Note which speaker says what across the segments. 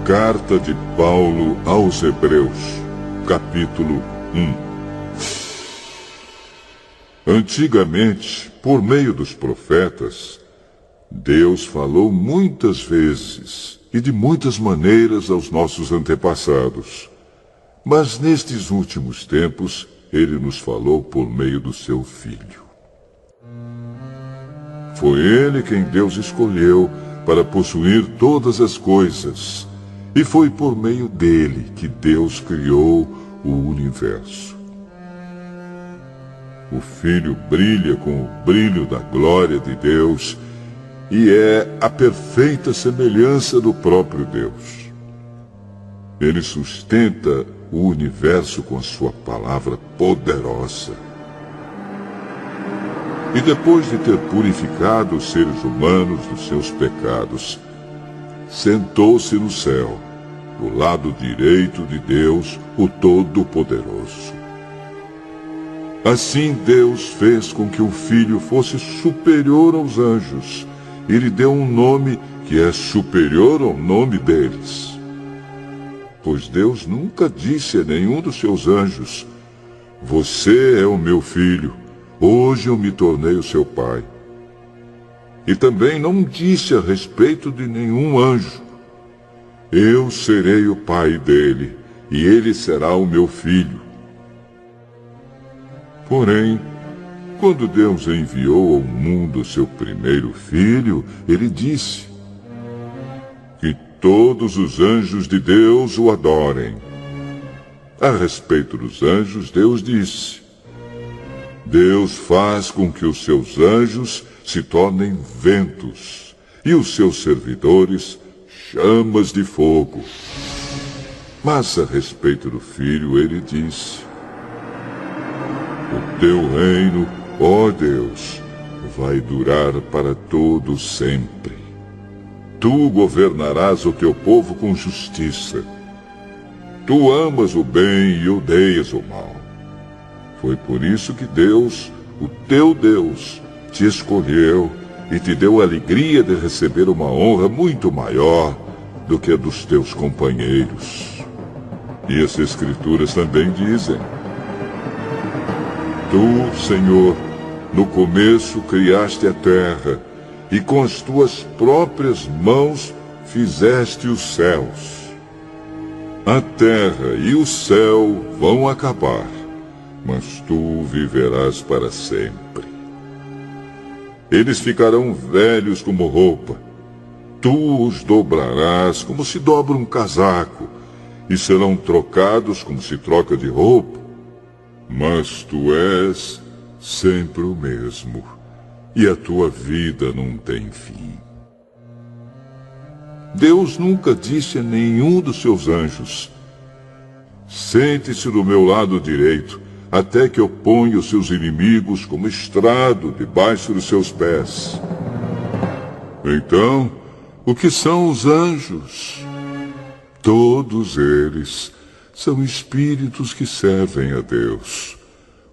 Speaker 1: Carta de Paulo aos Hebreus, capítulo 1. Antigamente, por meio dos profetas, Deus falou muitas vezes e de muitas maneiras aos nossos antepassados. Mas nestes últimos tempos, Ele nos falou por meio do seu Filho. Foi Ele quem Deus escolheu para possuir todas as coisas, e foi por meio dele que Deus criou o universo. O Filho brilha com o brilho da glória de Deus e é a perfeita semelhança do próprio Deus. Ele sustenta o universo com a sua palavra poderosa. E depois de ter purificado os seres humanos dos seus pecados, sentou-se no céu, do lado direito de Deus, o Todo-Poderoso. Assim Deus fez com que o Filho fosse superior aos anjos, e lhe deu um nome que é superior ao nome deles. Pois Deus nunca disse a nenhum dos seus anjos: "Você é o meu filho, hoje eu me tornei o seu pai." E também não disse a respeito de nenhum anjo: "Eu serei o pai dele, e ele será o meu filho." Porém, quando Deus enviou ao mundo seu primeiro filho, ele disse: "Que todos os anjos de Deus o adorem." A respeito dos anjos, Deus disse: "Deus faz com que os seus anjos se tornem ventos, e os seus servidores chamas de fogo." Mas a respeito do Filho, ele disse: "O teu reino, ó Deus, vai durar para todo sempre. Tu governarás o teu povo com justiça. Tu amas o bem e odeias o mal. Foi por isso que Deus, o teu Deus, te escolheu e te deu a alegria de receber uma honra muito maior do que a dos teus companheiros." E as Escrituras também dizem: "Tu, Senhor, no começo criaste a terra, e com as tuas próprias mãos fizeste os céus. A terra e o céu vão acabar, mas tu viverás para sempre. Eles ficarão velhos como roupa. Tu os dobrarás como se dobra um casaco, e serão trocados como se troca de roupa. Mas tu és sempre o mesmo, e a tua vida não tem fim." Deus nunca disse a nenhum dos seus anjos: "Sente-se do meu lado direito, até que eu ponha os seus inimigos como estrado debaixo dos seus pés." Então, o que são os anjos? Todos eles são espíritos que servem a Deus,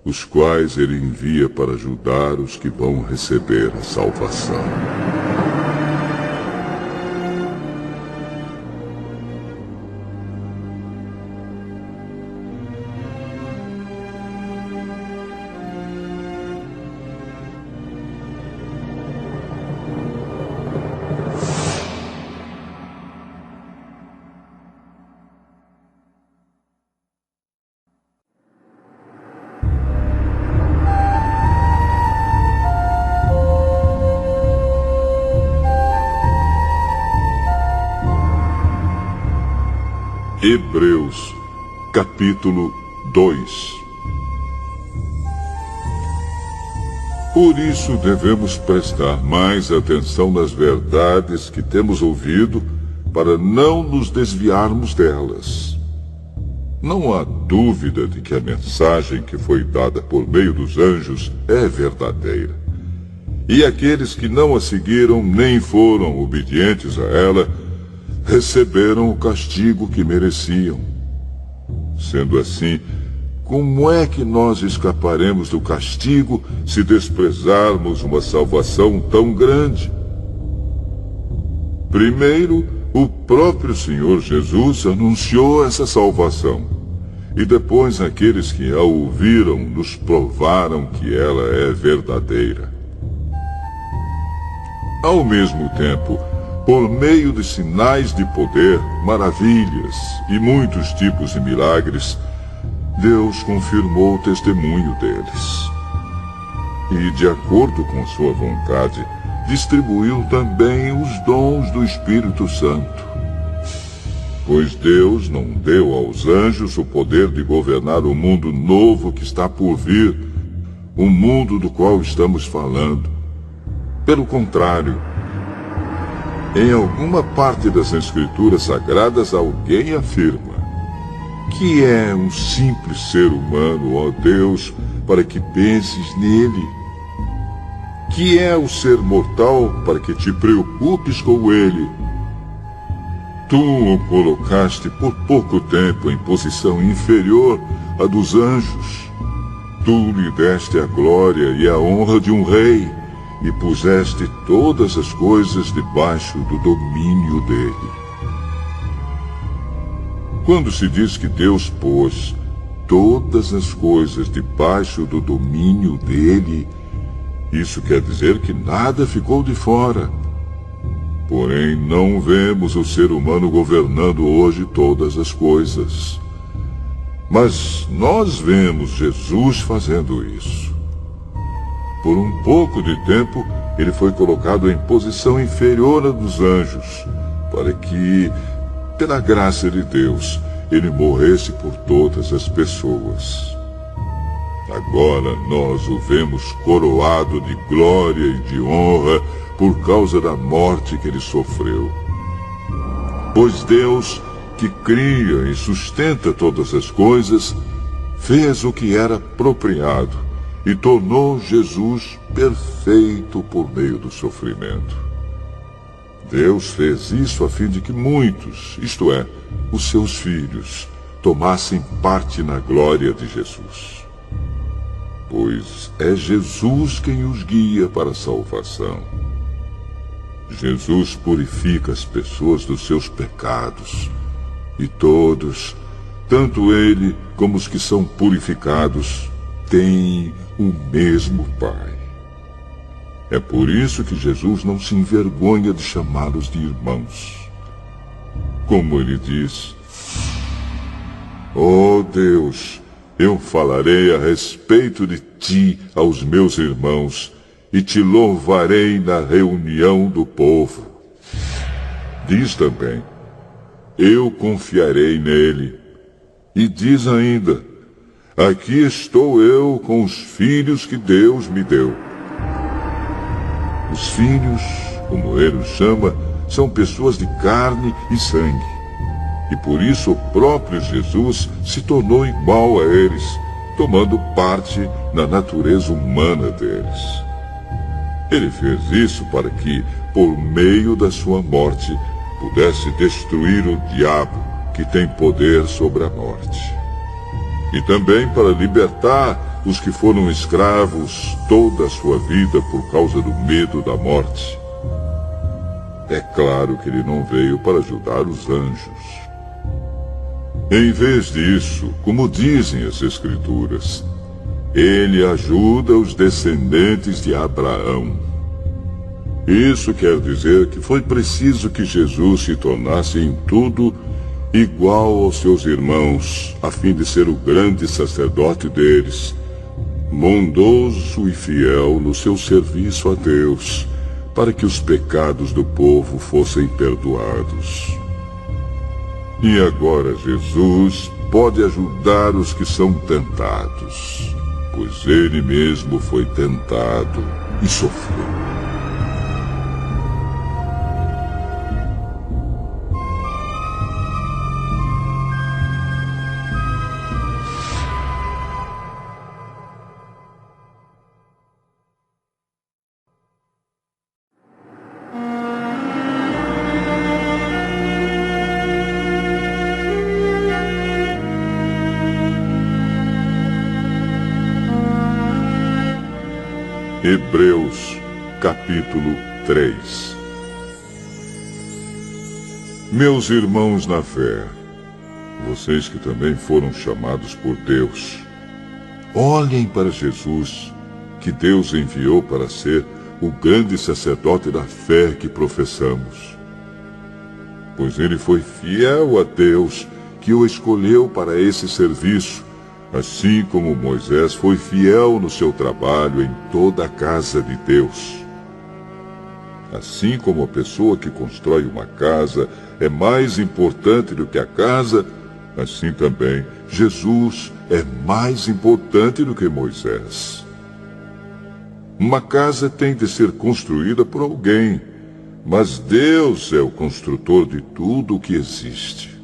Speaker 1: os quais ele envia para ajudar os que vão receber a salvação. Hebreus, capítulo 2. Por isso devemos prestar mais atenção nas verdades que temos ouvido, para não nos desviarmos delas. Não há dúvida de que a mensagem que foi dada por meio dos anjos é verdadeira. E aqueles que não a seguiram nem foram obedientes a ela, receberam o castigo que mereciam. Sendo assim, como é que nós escaparemos do castigo se desprezarmos uma salvação tão grande? Primeiro, o próprio Senhor Jesus anunciou essa salvação. E depois aqueles que a ouviram nos provaram que ela é verdadeira. Ao mesmo tempo, por meio de sinais de poder, maravilhas e muitos tipos de milagres, Deus confirmou o testemunho deles. E, de acordo com sua vontade, distribuiu também os dons do Espírito Santo. Pois Deus não deu aos anjos o poder de governar o mundo novo que está por vir, o mundo do qual estamos falando. Pelo contrário, em alguma parte das Escrituras Sagradas alguém afirma: que é um simples ser humano, ó Deus, para que penses nele? Que é o ser mortal para que te preocupes com ele? Tu o colocaste por pouco tempo em posição inferior à dos anjos. Tu lhe deste a glória e a honra de um rei e puseste todas as coisas debaixo do domínio dele. Quando se diz que Deus pôs todas as coisas debaixo do domínio dele, isso quer dizer que nada ficou de fora. Porém, não vemos o ser humano governando hoje todas as coisas. Mas nós vemos Jesus fazendo isso. Por um pouco de tempo, ele foi colocado em posição inferior à dos anjos, para que, pela graça de Deus, ele morresse por todas as pessoas. Agora nós o vemos coroado de glória e de honra por causa da morte que ele sofreu. Pois Deus, que cria e sustenta todas as coisas, fez o que era apropriado e tornou Jesus perfeito por meio do sofrimento. Deus fez isso a fim de que muitos, isto é, os seus filhos, tomassem parte na glória de Jesus. Pois é Jesus quem os guia para a salvação. Jesus purifica as pessoas dos seus pecados, e todos, tanto ele como os que são purificados, têm o mesmo Pai. É por isso que Jesus não se envergonha de chamá-los de irmãos. Como ele diz: ó Deus, eu falarei a respeito de ti aos meus irmãos e te louvarei na reunião do povo. Diz também: eu confiarei nele. E diz ainda: aqui estou eu com os filhos que Deus me deu. Os filhos, como ele os chama, são pessoas de carne e sangue. E por isso o próprio Jesus se tornou igual a eles, tomando parte na natureza humana deles. Ele fez isso para que, por meio da sua morte, pudesse destruir o diabo, que tem poder sobre a morte. E também para libertar os que foram escravos toda a sua vida por causa do medo da morte. É claro que ele não veio para ajudar os anjos. Em vez disso, como dizem as Escrituras, ele ajuda os descendentes de Abraão. Isso quer dizer que foi preciso que Jesus se tornasse em tudo igual aos seus irmãos, a fim de ser o grande sacerdote deles, bondoso e fiel no seu serviço a Deus, para que os pecados do povo fossem perdoados. E agora Jesus pode ajudar os que são tentados, pois ele mesmo foi tentado e sofreu. Hebreus, capítulo 3. Meus irmãos na fé, vocês que também foram chamados por Deus, olhem para Jesus, que Deus enviou para ser o grande sacerdote da fé que professamos. Pois ele foi fiel a Deus, que o escolheu para esse serviço, assim como Moisés foi fiel no seu trabalho em toda a casa de Deus. Assim como a pessoa que constrói uma casa é mais importante do que a casa, assim também Jesus é mais importante do que Moisés. Uma casa tem de ser construída por alguém, mas Deus é o construtor de tudo o que existe.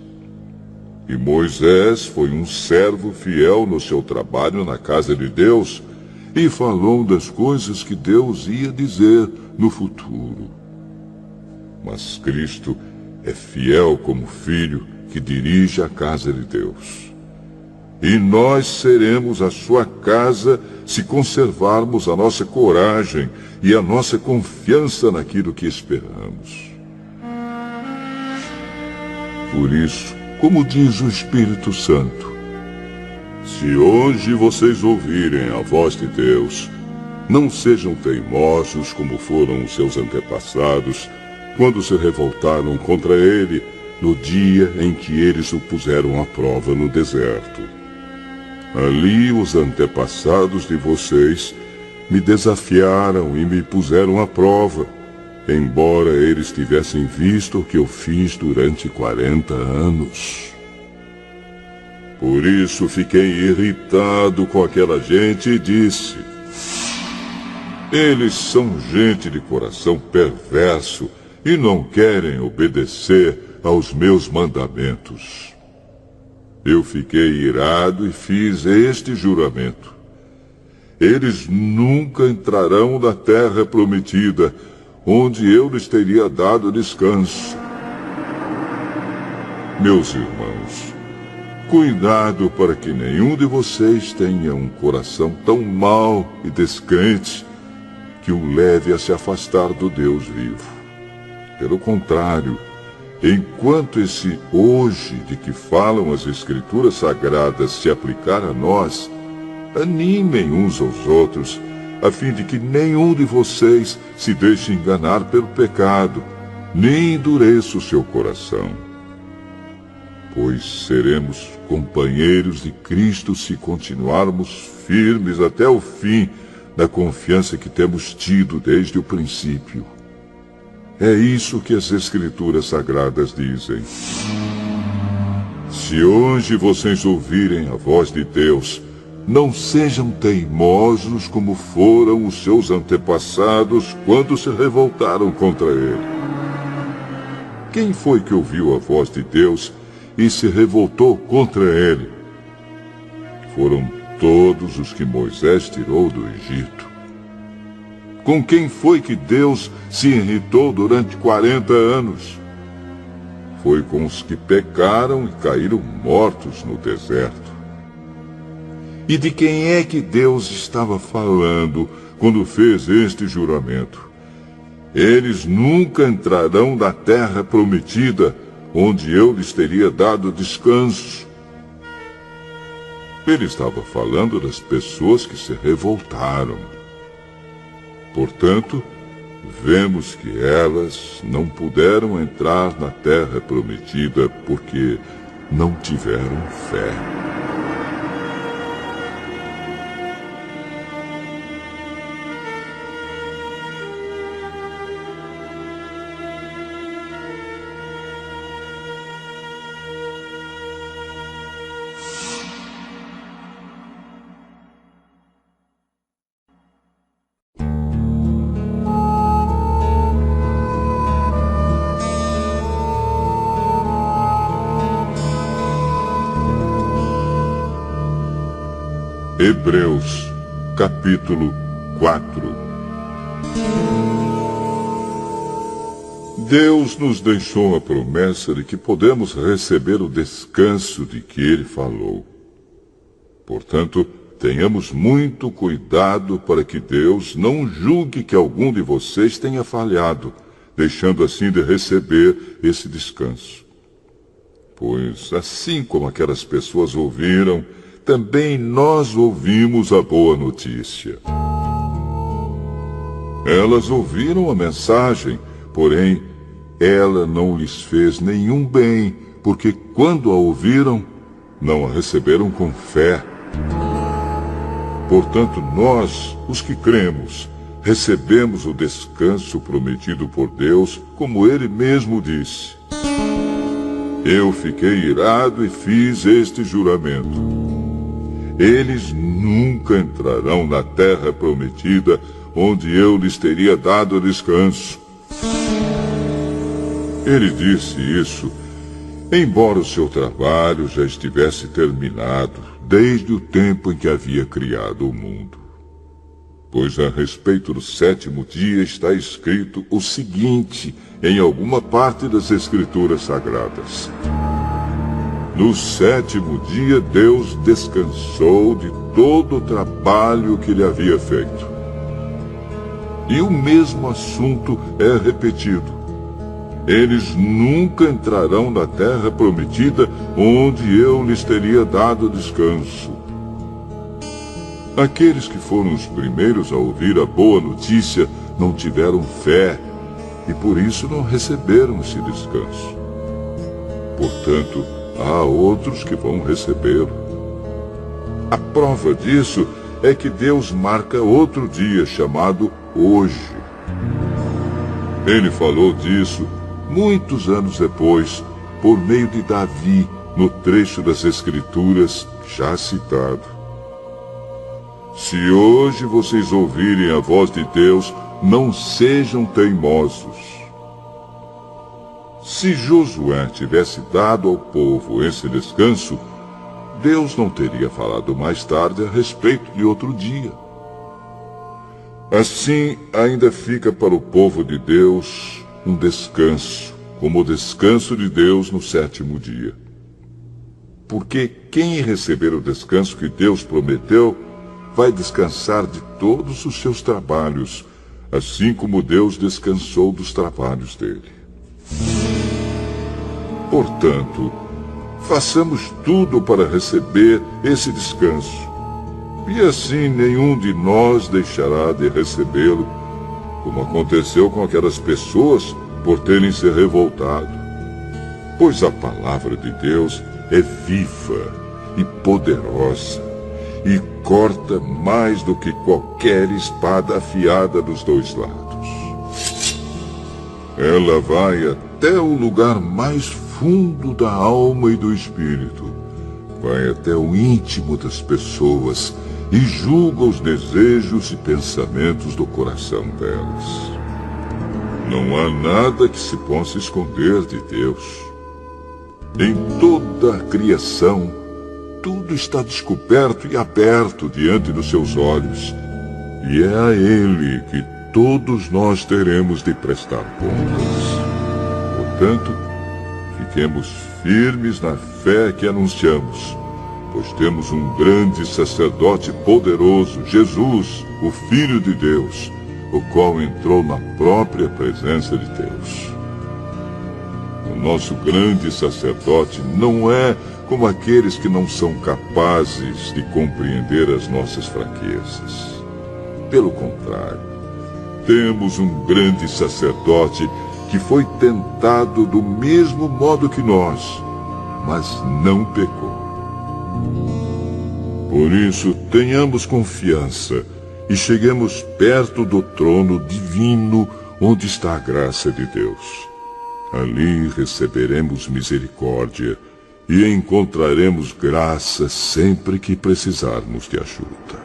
Speaker 1: E Moisés foi um servo fiel no seu trabalho na casa de Deus e falou das coisas que Deus ia dizer no futuro. Mas Cristo é fiel como filho que dirige a casa de Deus. E nós seremos a sua casa se conservarmos a nossa coragem e a nossa confiança naquilo que esperamos. Por isso, como diz o Espírito Santo, se hoje vocês ouvirem a voz de Deus, não sejam teimosos como foram os seus antepassados, quando se revoltaram contra ele no dia em que eles o puseram à prova no deserto. Ali os antepassados de vocês me desafiaram e me puseram à prova, embora eles tivessem visto o que eu fiz durante 40 anos. Por isso fiquei irritado com aquela gente e disse: eles são gente de coração perverso e não querem obedecer aos meus mandamentos. Eu fiquei irado e fiz este juramento: eles nunca entrarão na terra prometida, onde eu lhes teria dado descanso. Meus irmãos, cuidado para que nenhum de vocês tenha um coração tão mau e descrente que o leve a se afastar do Deus vivo. Pelo contrário, enquanto esse hoje de que falam as Escrituras Sagradas se aplicar a nós, animem uns aos outros, a fim de que nenhum de vocês se deixe enganar pelo pecado, nem endureça o seu coração. Pois seremos companheiros de Cristo se continuarmos firmes até o fim na confiança que temos tido desde o princípio. É isso que as Escrituras Sagradas dizem. Se hoje vocês ouvirem a voz de Deus, não sejam teimosos como foram os seus antepassados quando se revoltaram contra ele. Quem foi que ouviu a voz de Deus e se revoltou contra ele? Foram todos os que Moisés tirou do Egito. Com quem foi que Deus se irritou durante 40 anos? Foi com os que pecaram e caíram mortos no deserto. E de quem é que Deus estava falando quando fez este juramento? Eles nunca entrarão na terra prometida, onde eu lhes teria dado descanso. Ele estava falando das pessoas que se revoltaram. Portanto, vemos que elas não puderam entrar na terra prometida porque não tiveram fé. Hebreus, capítulo 4. Deus nos deixou a promessa de que podemos receber o descanso de que Ele falou. Portanto, tenhamos muito cuidado para que Deus não julgue que algum de vocês tenha falhado, deixando assim de receber esse descanso. Pois, assim como aquelas pessoas ouviram, também nós ouvimos a boa notícia. Elas ouviram a mensagem, porém, ela não lhes fez nenhum bem, porque quando a ouviram, não a receberam com fé. Portanto, nós, os que cremos, recebemos o descanso prometido por Deus, como Ele mesmo disse. Eu fiquei irado e fiz este juramento. Eles nunca entrarão na terra prometida, onde eu lhes teria dado descanso. Ele disse isso, embora o seu trabalho já estivesse terminado, desde o tempo em que havia criado o mundo. Pois a respeito do sétimo dia está escrito o seguinte em alguma parte das Escrituras Sagradas. No sétimo dia Deus descansou de todo o trabalho que ele havia feito. E o mesmo assunto é repetido. Eles nunca entrarão na terra prometida, onde eu lhes teria dado descanso. Aqueles que foram os primeiros a ouvir a boa notícia não tiveram fé e por isso não receberam esse descanso. Portanto, há outros que vão recebê-lo. A prova disso é que Deus marca outro dia chamado hoje. Ele falou disso muitos anos depois, por meio de Davi, no trecho das Escrituras já citado. Se hoje vocês ouvirem a voz de Deus, não sejam teimosos. Se Josué tivesse dado ao povo esse descanso, Deus não teria falado mais tarde a respeito de outro dia. Assim, ainda fica para o povo de Deus um descanso, como o descanso de Deus no sétimo dia. Porque quem receber o descanso que Deus prometeu, vai descansar de todos os seus trabalhos, assim como Deus descansou dos trabalhos dele. Portanto, façamos tudo para receber esse descanso, e assim nenhum de nós deixará de recebê-lo, como aconteceu com aquelas pessoas por terem se revoltado. Pois a palavra de Deus é viva e poderosa, e corta mais do que qualquer espada afiada dos dois lados. Ela vai até o lugar mais fundo da alma e do espírito, vai até o íntimo das pessoas e julga os desejos e pensamentos do coração delas. Não há nada que se possa esconder de Deus. Em toda a criação, tudo está descoberto e aberto diante dos seus olhos, e é a Ele que todos nós teremos de prestar contas. Portanto, fiquemos firmes na fé que anunciamos, pois temos um grande sacerdote poderoso, Jesus, o Filho de Deus, o qual entrou na própria presença de Deus. O nosso grande sacerdote não é como aqueles que não são capazes de compreender as nossas fraquezas. Pelo contrário, temos um grande sacerdote que foi tentado do mesmo modo que nós, mas não pecou. Por isso, tenhamos confiança e cheguemos perto do trono divino onde está a graça de Deus. Ali receberemos misericórdia e encontraremos graça sempre que precisarmos de ajuda.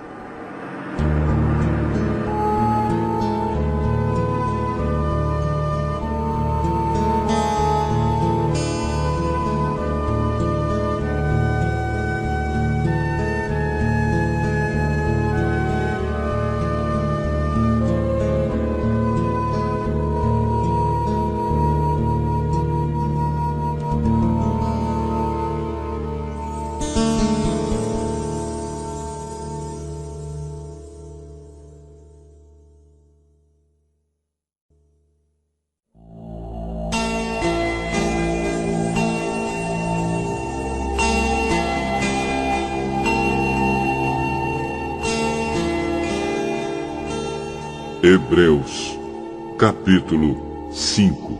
Speaker 1: Hebreus, capítulo 5.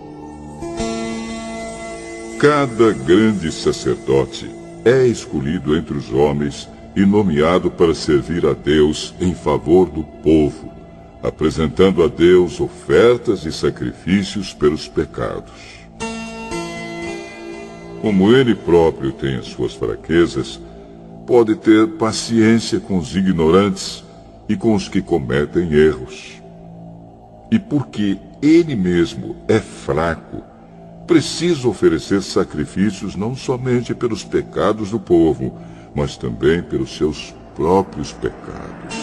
Speaker 1: Cada grande sacerdote é escolhido entre os homens e nomeado para servir a Deus em favor do povo, apresentando a Deus ofertas e sacrifícios pelos pecados. Como ele próprio tem as suas fraquezas, pode ter paciência com os ignorantes e com os que cometem erros. E porque ele mesmo é fraco, precisa oferecer sacrifícios não somente pelos pecados do povo, mas também pelos seus próprios pecados.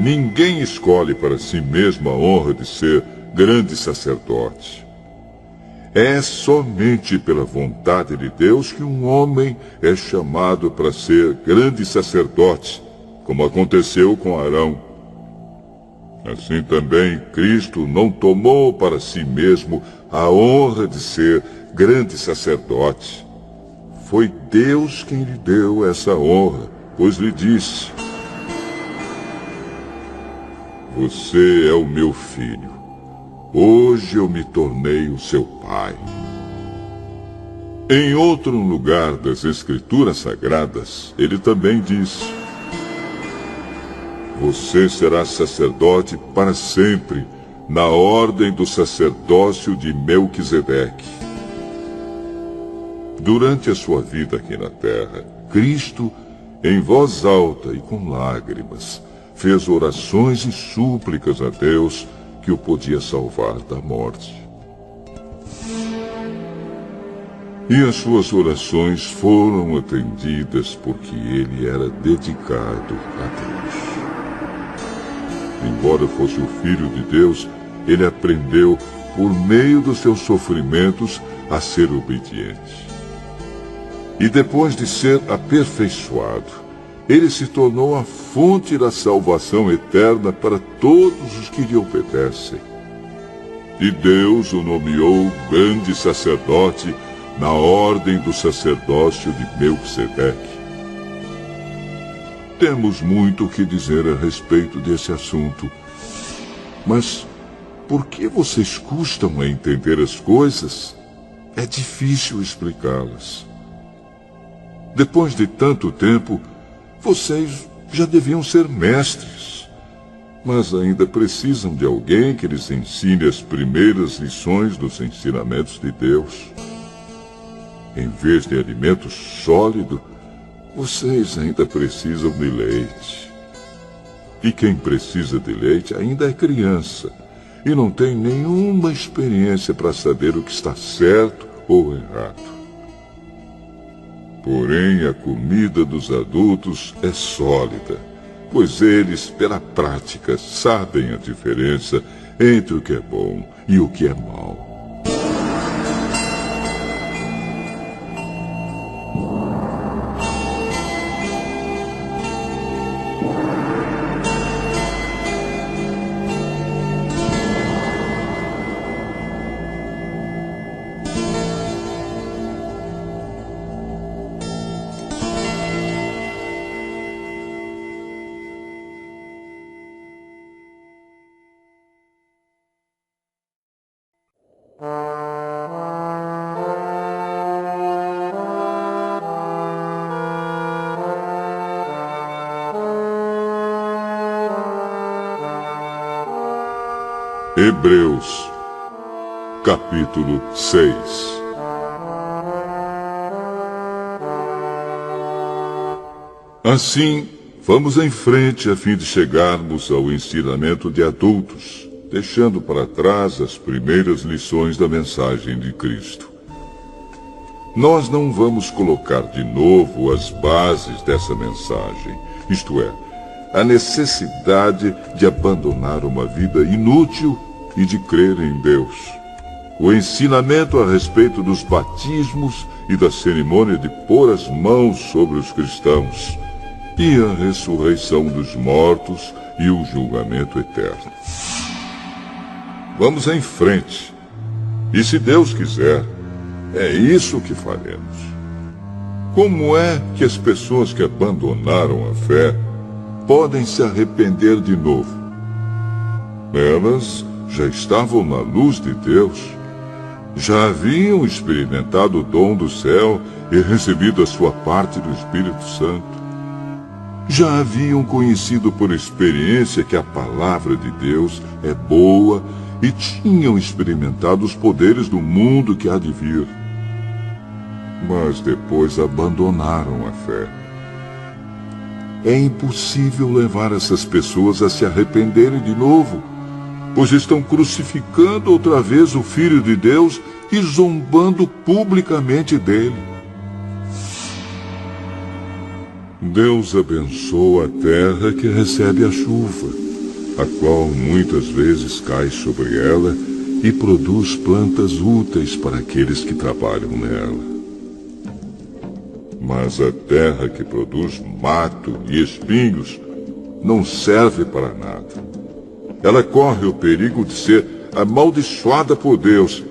Speaker 1: Ninguém escolhe para si mesmo a honra de ser grande sacerdote. É somente pela vontade de Deus que um homem é chamado para ser grande sacerdote, como aconteceu com Arão. Assim também Cristo não tomou para si mesmo a honra de ser grande sacerdote. Foi Deus quem lhe deu essa honra, pois lhe disse: "Você é o meu filho. Hoje eu me tornei o seu pai." Em outro lugar das Escrituras Sagradas, ele também disse: "Você será sacerdote para sempre, na ordem do sacerdócio de Melquisedeque." Durante a sua vida aqui na terra, Cristo, em voz alta e com lágrimas, fez orações e súplicas a Deus que o podia salvar da morte. E as suas orações foram atendidas porque ele era dedicado a Deus. Embora fosse o Filho de Deus, ele aprendeu, por meio dos seus sofrimentos, a ser obediente. E depois de ser aperfeiçoado, ele se tornou a fonte da salvação eterna para todos os que lhe obedecem. E Deus o nomeou grande sacerdote na ordem do sacerdócio de Melquisedeque. Temos muito o que dizer a respeito desse assunto. Mas por que vocês custam a entender as coisas? É difícil explicá-las. Depois de tanto tempo, vocês já deviam ser mestres. Mas ainda precisam de alguém que lhes ensine as primeiras lições dos ensinamentos de Deus. Em vez de alimento sólido, vocês ainda precisam de leite. E quem precisa de leite ainda é criança e não tem nenhuma experiência para saber o que está certo ou errado. Porém, a comida dos adultos é sólida, pois eles, pela prática, sabem a diferença entre o que é bom e o que é mau. Hebreus, capítulo 6. Assim, vamos em frente a fim de chegarmos ao ensinamento de adultos, deixando para trás as primeiras lições da mensagem de Cristo. Nós não vamos colocar de novo as bases dessa mensagem, isto é, a necessidade de abandonar uma vida inútil e de crer em Deus. O ensinamento a respeito dos batismos e da cerimônia de pôr as mãos sobre os cristãos, e a ressurreição dos mortos e o julgamento eterno. Vamos em frente. E se Deus quiser, é isso que faremos. Como é que as pessoas que abandonaram a fé podem se arrepender de novo? Elas já estavam na luz de Deus, já haviam experimentado o dom do céu e recebido a sua parte do Espírito Santo. Já haviam conhecido por experiência que a palavra de Deus é boa e tinham experimentado os poderes do mundo que há de vir. Mas depois abandonaram a fé. É impossível levar essas pessoas a se arrependerem de novo, pois estão crucificando outra vez o Filho de Deus e zombando publicamente dele. Deus abençoa a terra que recebe a chuva, a qual muitas vezes cai sobre ela e produz plantas úteis para aqueles que trabalham nela. Mas a terra que produz mato e espinhos não serve para nada. Ela corre o perigo de ser amaldiçoada por Deus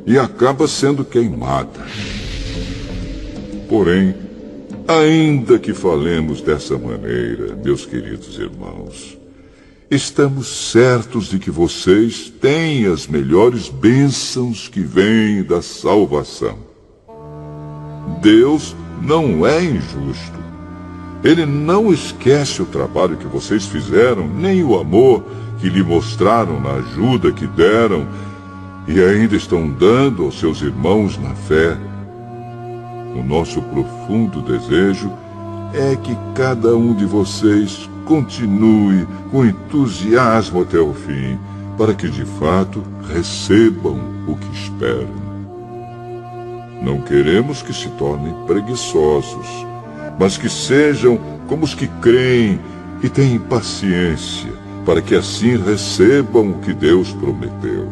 Speaker 1: e acaba sendo queimada. Porém, ainda que falemos dessa maneira, meus queridos irmãos, estamos certos de que vocês têm as melhores bênçãos que vêm da salvação. Deus não é injusto. Ele não esquece o trabalho que vocês fizeram, nem o amor que lhe mostraram na ajuda que deram e ainda estão dando aos seus irmãos na fé. O nosso profundo desejo é que cada um de vocês continue com entusiasmo até o fim, para que de fato recebam o que esperam. Não queremos que se tornem preguiçosos, mas que sejam como os que creem e têm paciência, para que assim recebam o que Deus prometeu.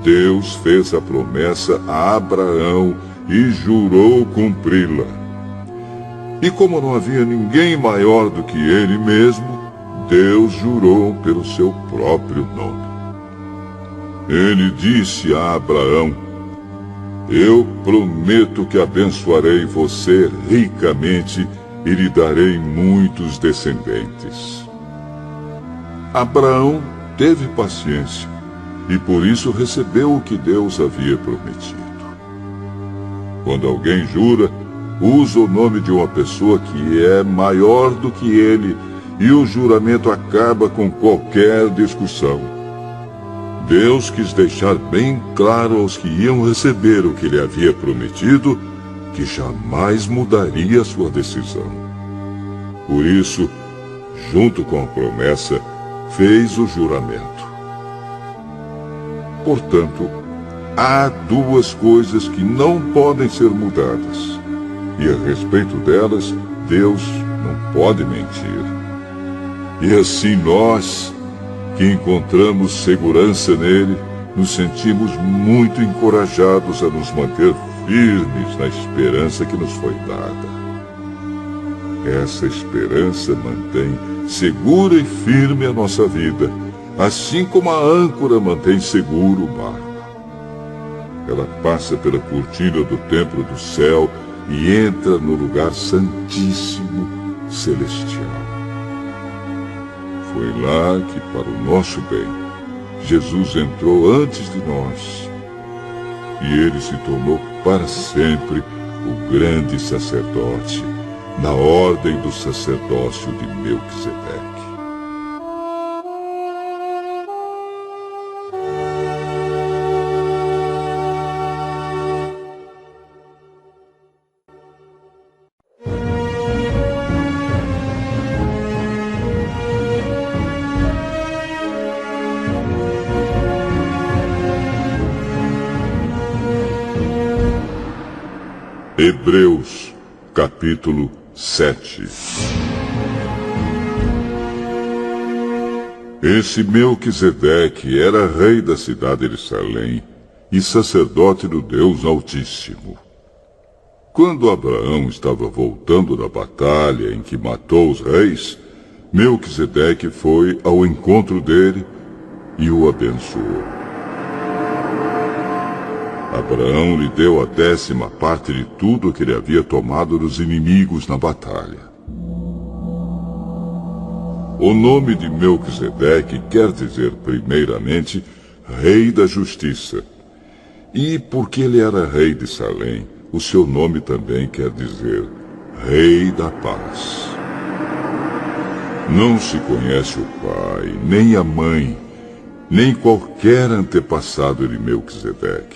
Speaker 1: Deus fez a promessa a Abraão e jurou cumpri-la. E como não havia ninguém maior do que ele mesmo, Deus jurou pelo seu próprio nome. Ele disse a Abraão: eu prometo que abençoarei você ricamente e lhe darei muitos descendentes. Abraão teve paciência e por isso recebeu o que Deus havia prometido. Quando alguém jura, usa o nome de uma pessoa que é maior do que ele e o juramento acaba com qualquer discussão. Deus quis deixar bem claro aos que iam receber o que ele havia prometido, que jamais mudaria sua decisão. Por isso, junto com a promessa, fez o juramento. Portanto, há duas coisas que não podem ser mudadas, e a respeito delas, Deus não pode mentir. E assim nós, que encontramos segurança nele, nos sentimos muito encorajados a nos manter firmes na esperança que nos foi dada. Essa esperança mantém segura e firme a nossa vida, assim como a âncora mantém seguro o barco. Ela passa pela cortina do templo do céu e entra no lugar santíssimo celestial. Foi lá que, para o nosso bem, Jesus entrou antes de nós. E ele se tornou para sempre o grande sacerdote, na ordem do sacerdócio de Melquisedeque. Hebreus, capítulo 7. Esse Melquisedeque era rei da cidade de Salém e sacerdote do Deus Altíssimo. Quando Abraão estava voltando da batalha em que matou os reis, Melquisedeque foi ao encontro dele e o abençoou. Abraão lhe deu a 10ª parte de tudo que ele havia tomado dos inimigos na batalha. O nome de Melquisedeque quer dizer, primeiramente, Rei da Justiça. E porque ele era rei de Salém, o seu nome também quer dizer Rei da Paz. Não se conhece o pai, nem a mãe, nem qualquer antepassado de Melquisedeque.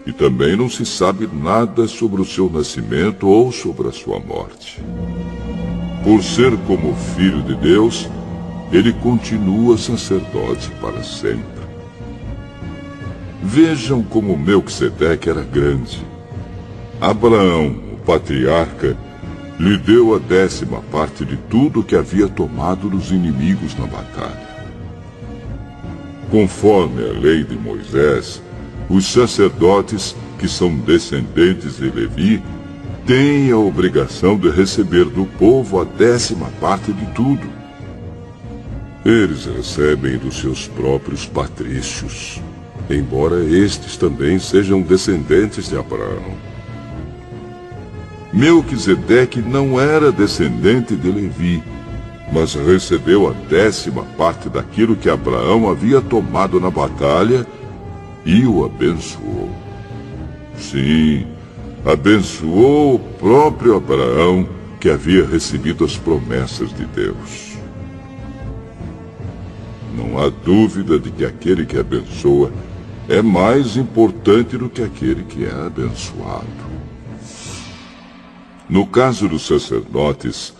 Speaker 1: E também não se sabe nada sobre o seu nascimento ou sobre a sua morte. Por ser como filho de Deus, ele continua sacerdote para sempre. Vejam como Melquisedeque era grande. Abraão, o patriarca, lhe deu a 10ª parte de tudo que havia tomado dos inimigos na batalha. Conforme a lei de Moisés, os sacerdotes, que são descendentes de Levi, têm a obrigação de receber do povo a 10ª parte de tudo. Eles recebem dos seus próprios patrícios, embora estes também sejam descendentes de Abraão. Melquisedeque não era descendente de Levi, mas recebeu a 10ª parte daquilo que Abraão havia tomado na batalha e o abençoou. Sim, abençoou o próprio Abraão, que havia recebido as promessas de Deus. Não há dúvida de que aquele que abençoa é mais importante do que aquele que é abençoado. No caso dos sacerdotes,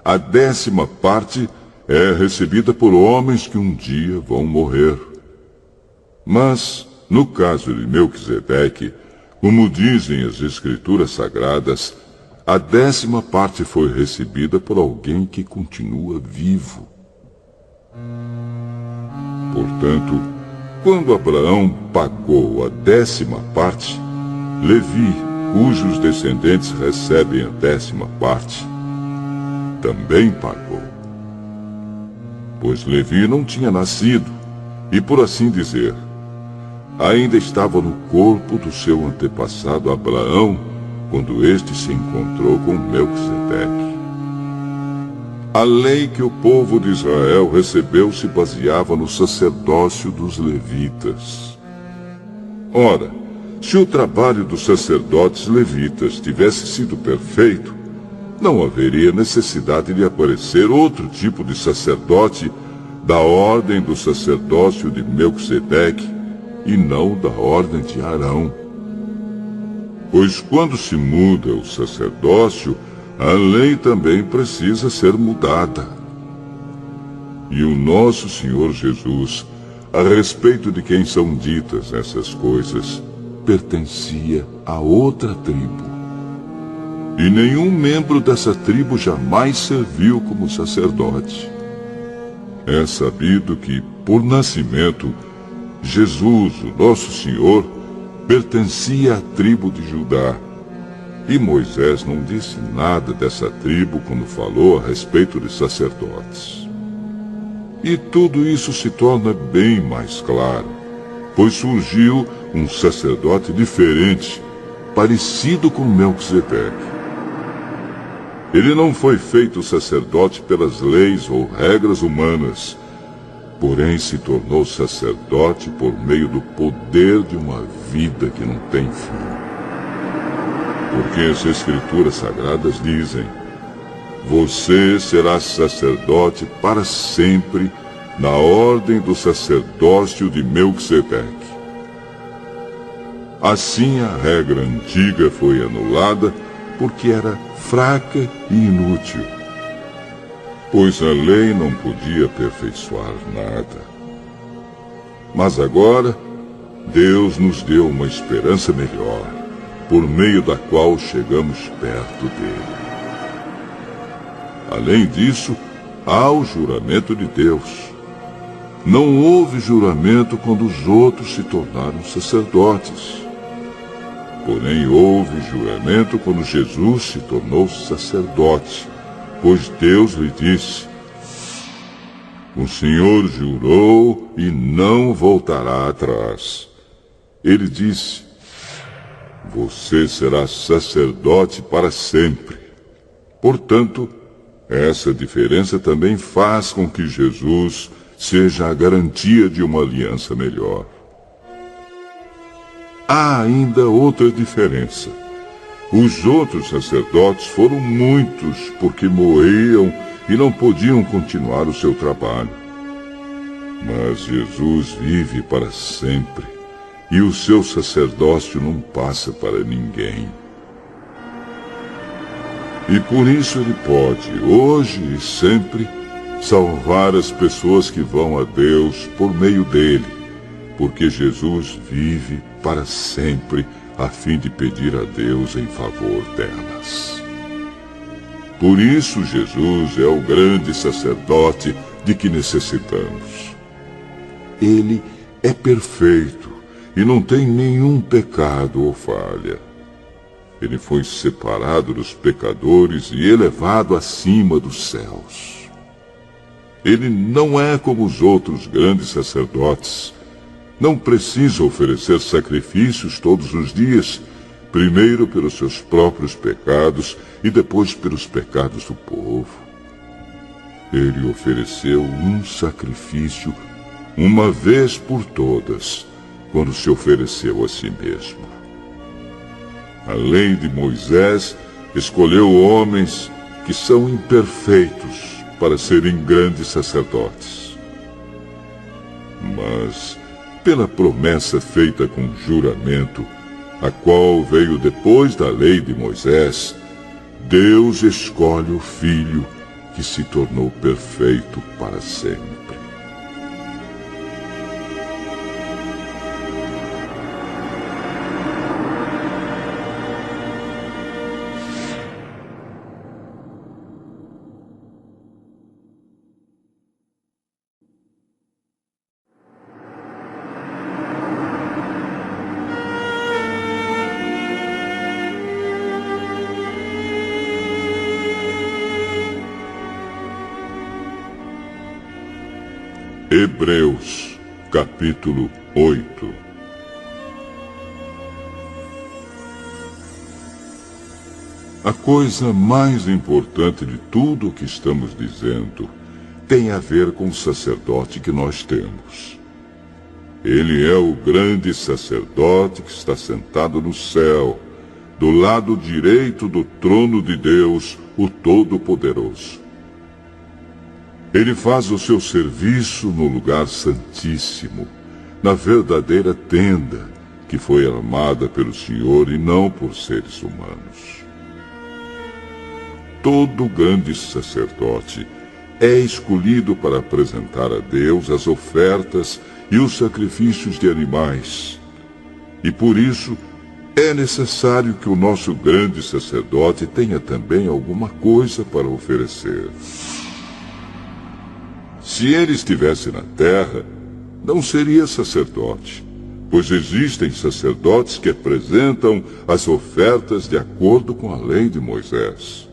Speaker 1: a 10ª parte é recebida por homens que um dia vão morrer. Mas, no caso de Melquisedeque, como dizem as Escrituras Sagradas, a 10ª parte foi recebida por alguém que continua vivo. Portanto, quando Abraão pagou a 10ª parte, Levi, cujos descendentes recebem a 10ª parte, também pagou. Pois Levi não tinha nascido, e por assim dizer, ainda estava no corpo do seu antepassado Abraão, quando este se encontrou com Melquisedeque. A lei que o povo de Israel recebeu se baseava no sacerdócio dos levitas. Ora, se o trabalho dos sacerdotes levitas tivesse sido perfeito, não haveria necessidade de aparecer outro tipo de sacerdote da ordem do sacerdócio de Melquisedeque e não da ordem de Arão. Pois quando se muda o sacerdócio, a lei também precisa ser mudada. E o nosso Senhor Jesus, a respeito de quem são ditas essas coisas, pertencia a outra tribo. E nenhum membro dessa tribo jamais serviu como sacerdote. É sabido que, por nascimento, Jesus, o nosso Senhor, pertencia à tribo de Judá. E Moisés não disse nada dessa tribo quando falou a respeito de sacerdotes. E tudo isso se torna bem mais claro, pois surgiu um sacerdote diferente, parecido com Melquisedeque. Ele não foi feito sacerdote pelas leis ou regras humanas, porém se tornou sacerdote por meio do poder de uma vida que não tem fim. Porque as Escrituras Sagradas dizem: você será sacerdote para sempre, na ordem do sacerdócio de Melquisedeque. Assim a regra antiga foi anulada, porque era fraca e inútil. Pois a lei não podia aperfeiçoar nada. Mas agora, Deus nos deu uma esperança melhor, por meio da qual chegamos perto dele. Além disso, há o juramento de Deus. Não houve juramento quando os outros se tornaram sacerdotes. Porém, houve juramento quando Jesus se tornou sacerdote, pois Deus lhe disse: o Senhor jurou e não voltará atrás. Ele disse: você será sacerdote para sempre. Portanto, Essa diferença também faz com que Jesus seja a garantia de uma aliança melhor. Há ainda outra diferença. Os outros sacerdotes foram muitos porque morriam e não podiam continuar o seu trabalho. Mas Jesus vive para sempre e o seu sacerdócio não passa para ninguém. E por isso ele pode, hoje e sempre, salvar as pessoas que vão a Deus por meio dele, porque Jesus vive para sempre a fim de pedir a Deus em favor delas. Por isso Jesus é o grande sacerdote de que necessitamos. Ele é perfeito e não tem nenhum pecado ou falha. Ele foi separado dos pecadores e elevado acima dos céus. Ele não é como os outros grandes sacerdotes. Não precisa oferecer sacrifícios todos os dias, primeiro pelos seus próprios pecados e depois pelos pecados do povo. Ele ofereceu um sacrifício uma vez por todas, quando se ofereceu a si mesmo. A lei de Moisés escolheu homens que são imperfeitos para serem grandes sacerdotes. Mas, pela promessa feita com juramento, a qual veio depois da lei de Moisés, Deus escolhe o Filho que se tornou perfeito para sempre. Hebreus, capítulo 8. A coisa mais importante de tudo o que estamos dizendo tem a ver com o sacerdote que nós temos. Ele é o grande sacerdote que está sentado no céu, do lado direito do trono de Deus, o Todo-Poderoso. Ele faz o seu serviço no lugar santíssimo, na verdadeira tenda, que foi armada pelo Senhor e não por seres humanos. Todo grande sacerdote é escolhido para apresentar a Deus as ofertas e os sacrifícios de animais. E por isso é necessário que o nosso grande sacerdote tenha também alguma coisa para oferecer. Se ele estivesse na terra, não seria sacerdote, pois existem sacerdotes que apresentam as ofertas de acordo com a lei de Moisés.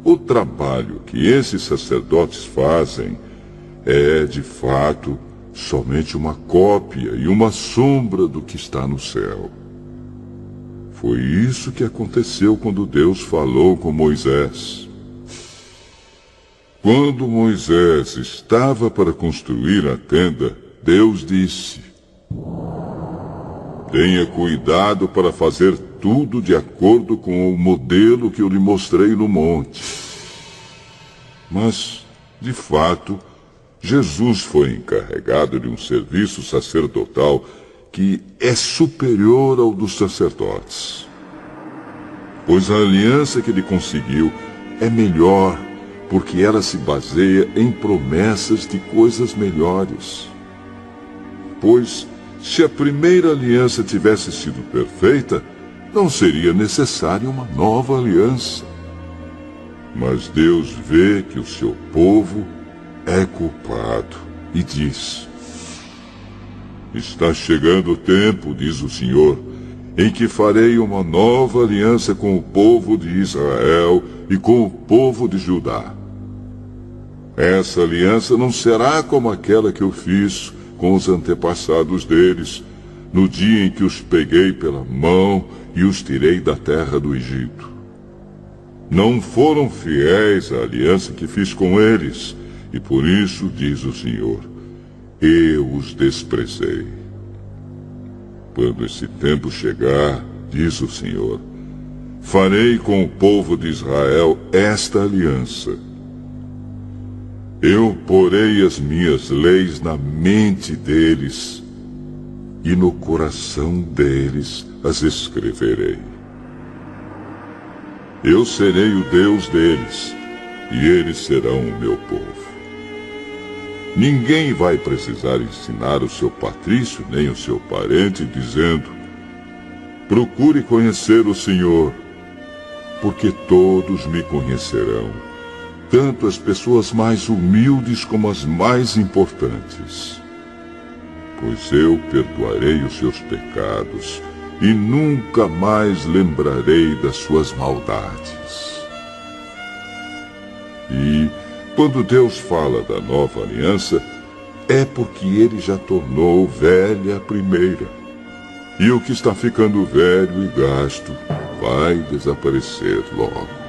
Speaker 1: O trabalho que esses sacerdotes fazem é, de fato, somente uma cópia e uma sombra do que está no céu. Foi isso que aconteceu quando Deus falou com Moisés. Quando Moisés estava para construir a tenda, Deus disse: tenha cuidado para fazer tudo de acordo com o modelo que eu lhe mostrei no monte. Mas, de fato, Jesus foi encarregado de um serviço sacerdotal que é superior ao dos sacerdotes. Pois a aliança que ele conseguiu é melhor, porque ela se baseia em promessas de coisas melhores. Pois, se a primeira aliança tivesse sido perfeita, não seria necessária uma nova aliança. Mas Deus vê que o seu povo é culpado e diz: está chegando o tempo, diz o Senhor, em que farei uma nova aliança com o povo de Israel e com o povo de Judá. Essa aliança não será como aquela que eu fiz com os antepassados deles, no dia em que os peguei pela mão e os tirei da terra do Egito. Não foram fiéis à aliança que fiz com eles, e por isso, diz o Senhor, eu os desprezei. Quando esse tempo chegar, diz o Senhor, farei com o povo de Israel esta aliança. Eu porei as minhas leis na mente deles, e no coração deles as escreverei. Eu serei o Deus deles, e eles serão o meu povo. Ninguém vai precisar ensinar o seu patrício nem o seu parente, dizendo, procure conhecer o Senhor, porque todos me conhecerão, tanto as pessoas mais humildes como as mais importantes. Pois eu perdoarei os seus pecados e nunca mais lembrarei das suas maldades. E, quando Deus fala da nova aliança, é porque ele já tornou velha a primeira. E o que está ficando velho e gasto vai desaparecer logo.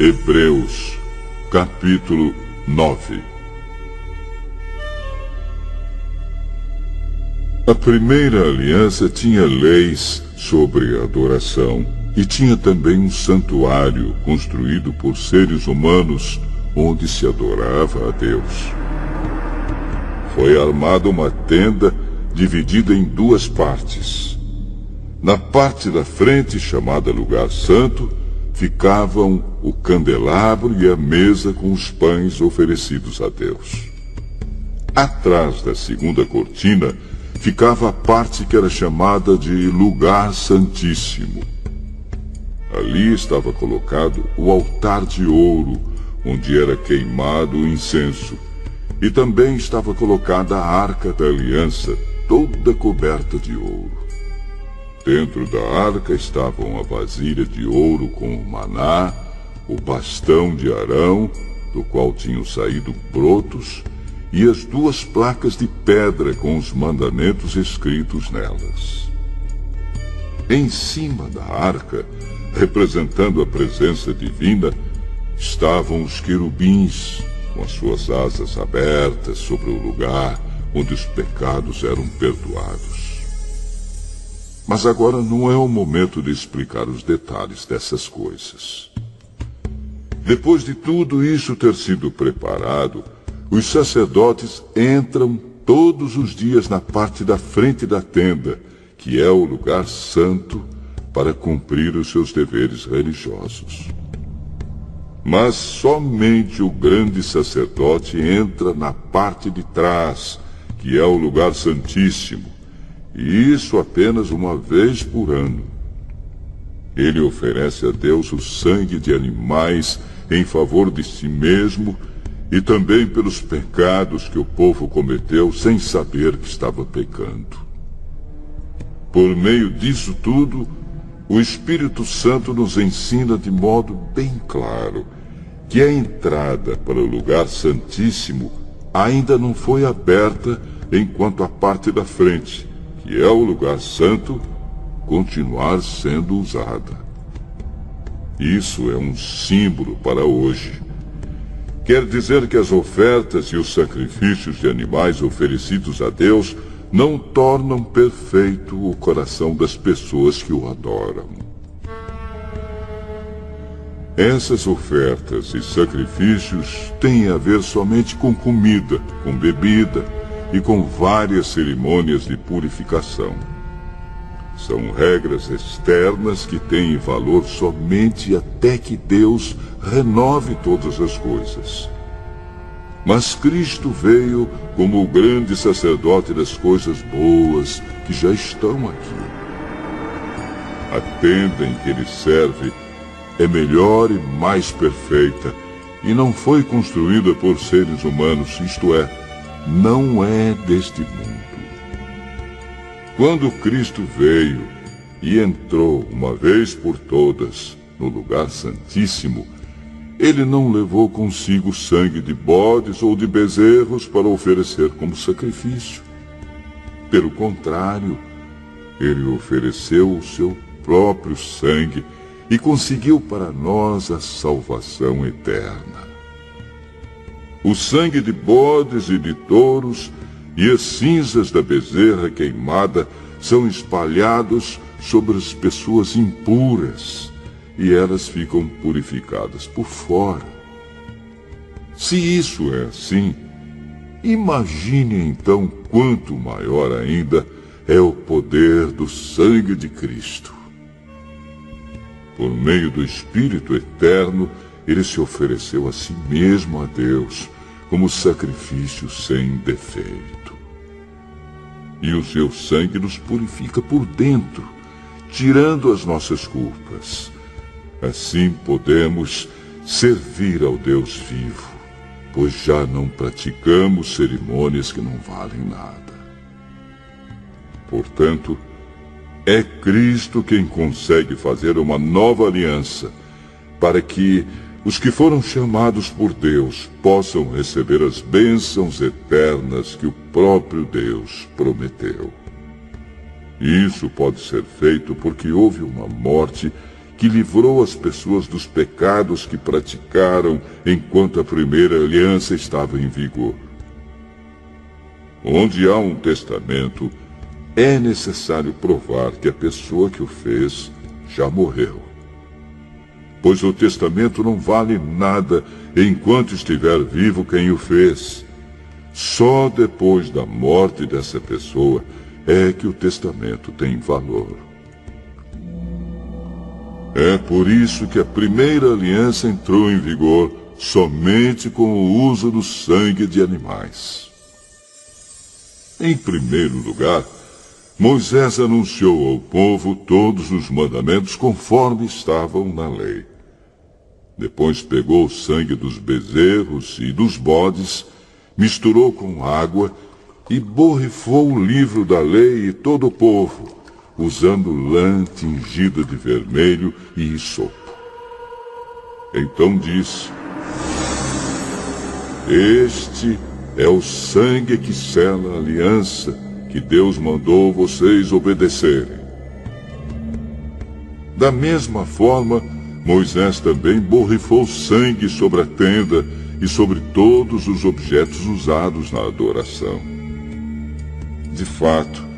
Speaker 1: Hebreus, capítulo 9. A primeira aliança tinha leis sobre adoração e tinha também um santuário construído por seres humanos onde se adorava a Deus. Foi armada uma tenda dividida em duas partes. Na parte da frente, chamada Lugar Santo, ficavam o candelabro e a mesa com os pães oferecidos a Deus. Atrás da segunda cortina ficava a parte que era chamada de Lugar Santíssimo. Ali estava colocado o altar de ouro, onde era queimado o incenso, e também estava colocada a arca da aliança, toda coberta de ouro. Dentro da arca estavam a vasilha de ouro com o maná, o bastão de Arão, do qual tinham saído brotos, e as duas placas de pedra com os mandamentos escritos nelas. Em cima da arca, representando a presença divina, estavam os querubins, com as suas asas abertas sobre o lugar onde os pecados eram perdoados. Mas agora não é o momento de explicar os detalhes dessas coisas. Depois de tudo isso ter sido preparado, os sacerdotes entram todos os dias na parte da frente da tenda, que é o lugar santo, para cumprir os seus deveres religiosos. Mas somente o grande sacerdote entra na parte de trás, que é o lugar santíssimo, e isso apenas uma vez por ano. Ele oferece a Deus o sangue de animais em favor de si mesmo e também pelos pecados que o povo cometeu sem saber que estava pecando. Por meio disso tudo, o Espírito Santo nos ensina de modo bem claro que a entrada para o lugar santíssimo ainda não foi aberta enquanto a parte da frente, que é o lugar santo, continuar sendo usada. Isso é um símbolo para hoje. Quer dizer que as ofertas e os sacrifícios de animais oferecidos a Deus não tornam perfeito o coração das pessoas que o adoram. Essas ofertas e sacrifícios têm a ver somente com comida, com bebida e com várias cerimônias de purificação. São regras externas que têm valor somente até que Deus renove todas as coisas. Mas Cristo veio como o grande sacerdote das coisas boas que já estão aqui. A tenda em que ele serve é melhor e mais perfeita, e não foi construída por seres humanos, isto é, não é deste mundo. Quando Cristo veio e entrou uma vez por todas no lugar santíssimo, ele não levou consigo sangue de bodes ou de bezerros para oferecer como sacrifício. Pelo contrário, ele ofereceu o seu próprio sangue e conseguiu para nós a salvação eterna. O sangue de bodes e de touros e as cinzas da bezerra queimada são espalhados sobre as pessoas impuras, e elas ficam purificadas por fora. Se isso é assim, imagine então quanto maior ainda é o poder do sangue de Cristo. Por meio do Espírito Eterno, ele se ofereceu a si mesmo a Deus, como sacrifício sem defeito. E o seu sangue nos purifica por dentro, tirando as nossas culpas. Assim podemos servir ao Deus vivo, pois já não praticamos cerimônias que não valem nada. Portanto, é Cristo quem consegue fazer uma nova aliança, para que os que foram chamados por Deus possam receber as bênçãos eternas que o próprio Deus prometeu. Isso pode ser feito porque houve uma morte que livrou as pessoas dos pecados que praticaram enquanto a primeira aliança estava em vigor. Onde há um testamento, é necessário provar que a pessoa que o fez já morreu. Pois o testamento não vale nada enquanto estiver vivo quem o fez. Só depois da morte dessa pessoa é que o testamento tem valor. É por isso que a primeira aliança entrou em vigor somente com o uso do sangue de animais. Em primeiro lugar, Moisés anunciou ao povo todos os mandamentos conforme estavam na lei. Depois pegou o sangue dos bezerros e dos bodes, misturou com água e borrifou o livro da lei e todo o povo, usando lã tingida de vermelho e isopo. Então disse: Este é o sangue que sela a aliança que Deus mandou vocês obedecerem. Da mesma forma, Moisés também borrifou sangue sobre a tenda e sobre todos os objetos usados na adoração. De fato,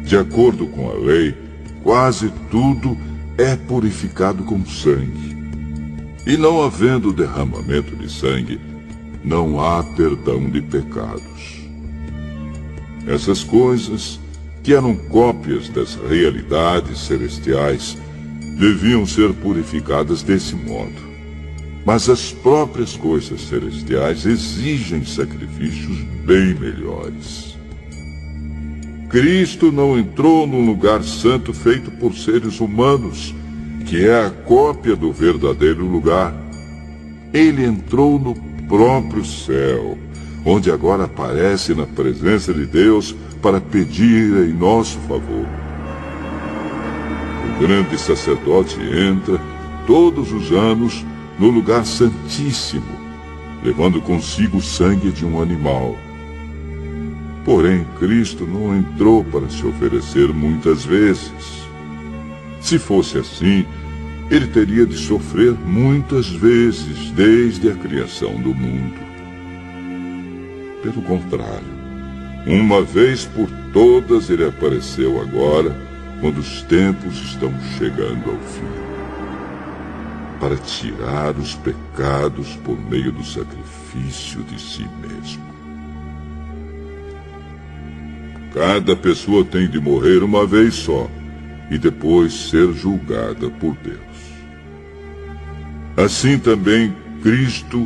Speaker 1: de acordo com a lei, quase tudo é purificado com sangue. E não havendo derramamento de sangue, não há perdão de pecados. Essas coisas, que eram cópias das realidades celestiais, deviam ser purificadas desse modo. Mas as próprias coisas celestiais exigem sacrifícios bem melhores. Cristo não entrou num lugar santo feito por seres humanos, que é a cópia do verdadeiro lugar. Ele entrou no próprio céu, onde agora aparece na presença de Deus para pedir em nosso favor. O grande sacerdote entra todos os anos no lugar santíssimo, levando consigo o sangue de um animal. Porém, Cristo não entrou para se oferecer muitas vezes. Se fosse assim, ele teria de sofrer muitas vezes desde a criação do mundo. Pelo contrário, uma vez por todas ele apareceu agora, quando os tempos estão chegando ao fim, para tirar os pecados por meio do sacrifício de si mesmo. Cada pessoa tem de morrer uma vez só e depois ser julgada por Deus. Assim também Cristo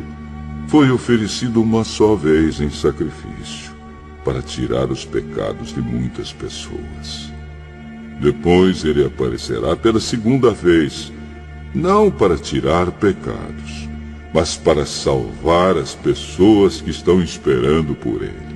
Speaker 1: foi oferecido uma só vez em sacrifício, para tirar os pecados de muitas pessoas. Depois ele aparecerá pela segunda vez, não para tirar pecados, mas para salvar as pessoas que estão esperando por ele.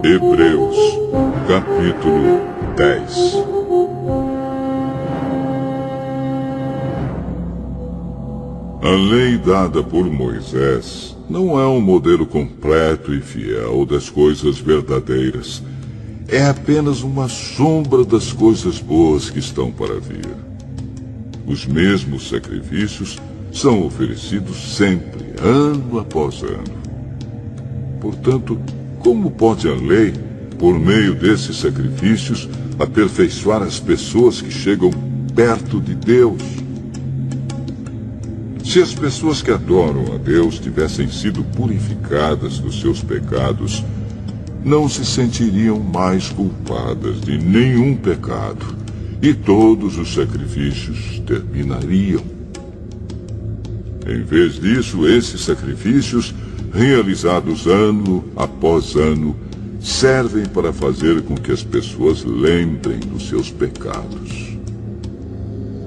Speaker 1: Hebreus, capítulo 10. A lei dada por Moisés não é um modelo completo e fiel das coisas verdadeiras. É apenas uma sombra das coisas boas que estão para vir. Os mesmos sacrifícios são oferecidos sempre, ano após ano. Portanto, como pode a lei, por meio desses sacrifícios, aperfeiçoar as pessoas que chegam perto de Deus? Se as pessoas que adoram a Deus tivessem sido purificadas dos seus pecados, não se sentiriam mais culpadas de nenhum pecado, e todos os sacrifícios terminariam. Em vez disso, esses sacrifícios, realizados ano após ano, servem para fazer com que as pessoas lembrem dos seus pecados.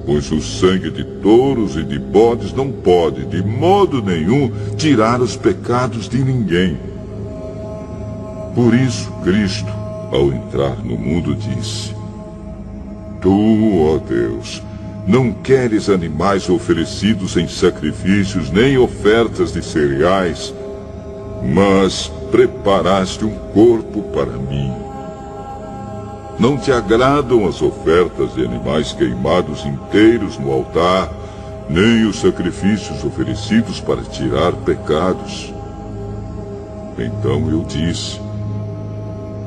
Speaker 1: Pois o sangue de touros e de bodes não pode, de modo nenhum, tirar os pecados de ninguém. Por isso, Cristo, ao entrar no mundo, disse: Tu, ó Deus, não queres animais oferecidos em sacrifícios, nem ofertas de cereais, mas preparaste um corpo para mim. Não te agradam as ofertas de animais queimados inteiros no altar, nem os sacrifícios oferecidos para tirar pecados. Então eu disse: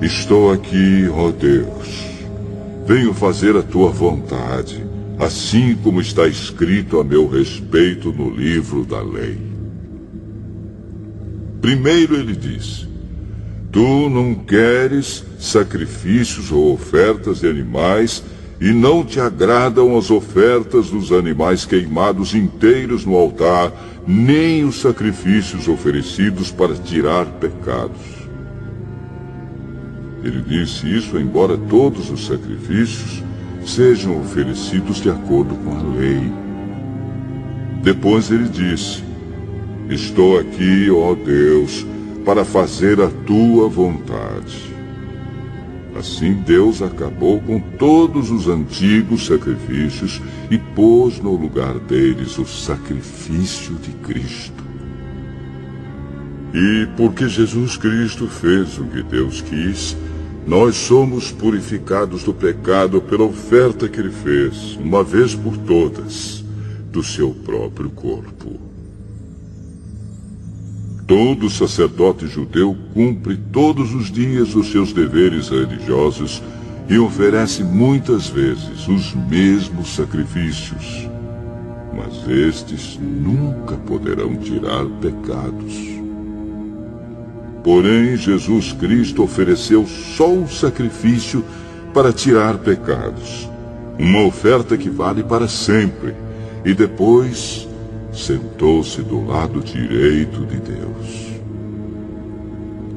Speaker 1: Estou aqui, ó Deus. Venho fazer a tua vontade, assim como está escrito a meu respeito no livro da lei. Primeiro ele disse: Tu não queres sacrifícios ou ofertas de animais, e não te agradam as ofertas dos animais queimados inteiros no altar, nem os sacrifícios oferecidos para tirar pecados. Ele disse isso embora todos os sacrifícios sejam oferecidos de acordo com a lei. Depois ele disse: Estou aqui, ó Deus, para fazer a tua vontade. Assim Deus acabou com todos os antigos sacrifícios e pôs no lugar deles o sacrifício de Cristo. E porque Jesus Cristo fez o que Deus quis, nós somos purificados do pecado pela oferta que ele fez, uma vez por todas, do seu próprio corpo. Todo sacerdote judeu cumpre todos os dias os seus deveres religiosos e oferece muitas vezes os mesmos sacrifícios. Mas estes nunca poderão tirar pecados. Porém, Jesus Cristo ofereceu só um sacrifício para tirar pecados, uma oferta que vale para sempre, e depois sentou-se do lado direito de Deus.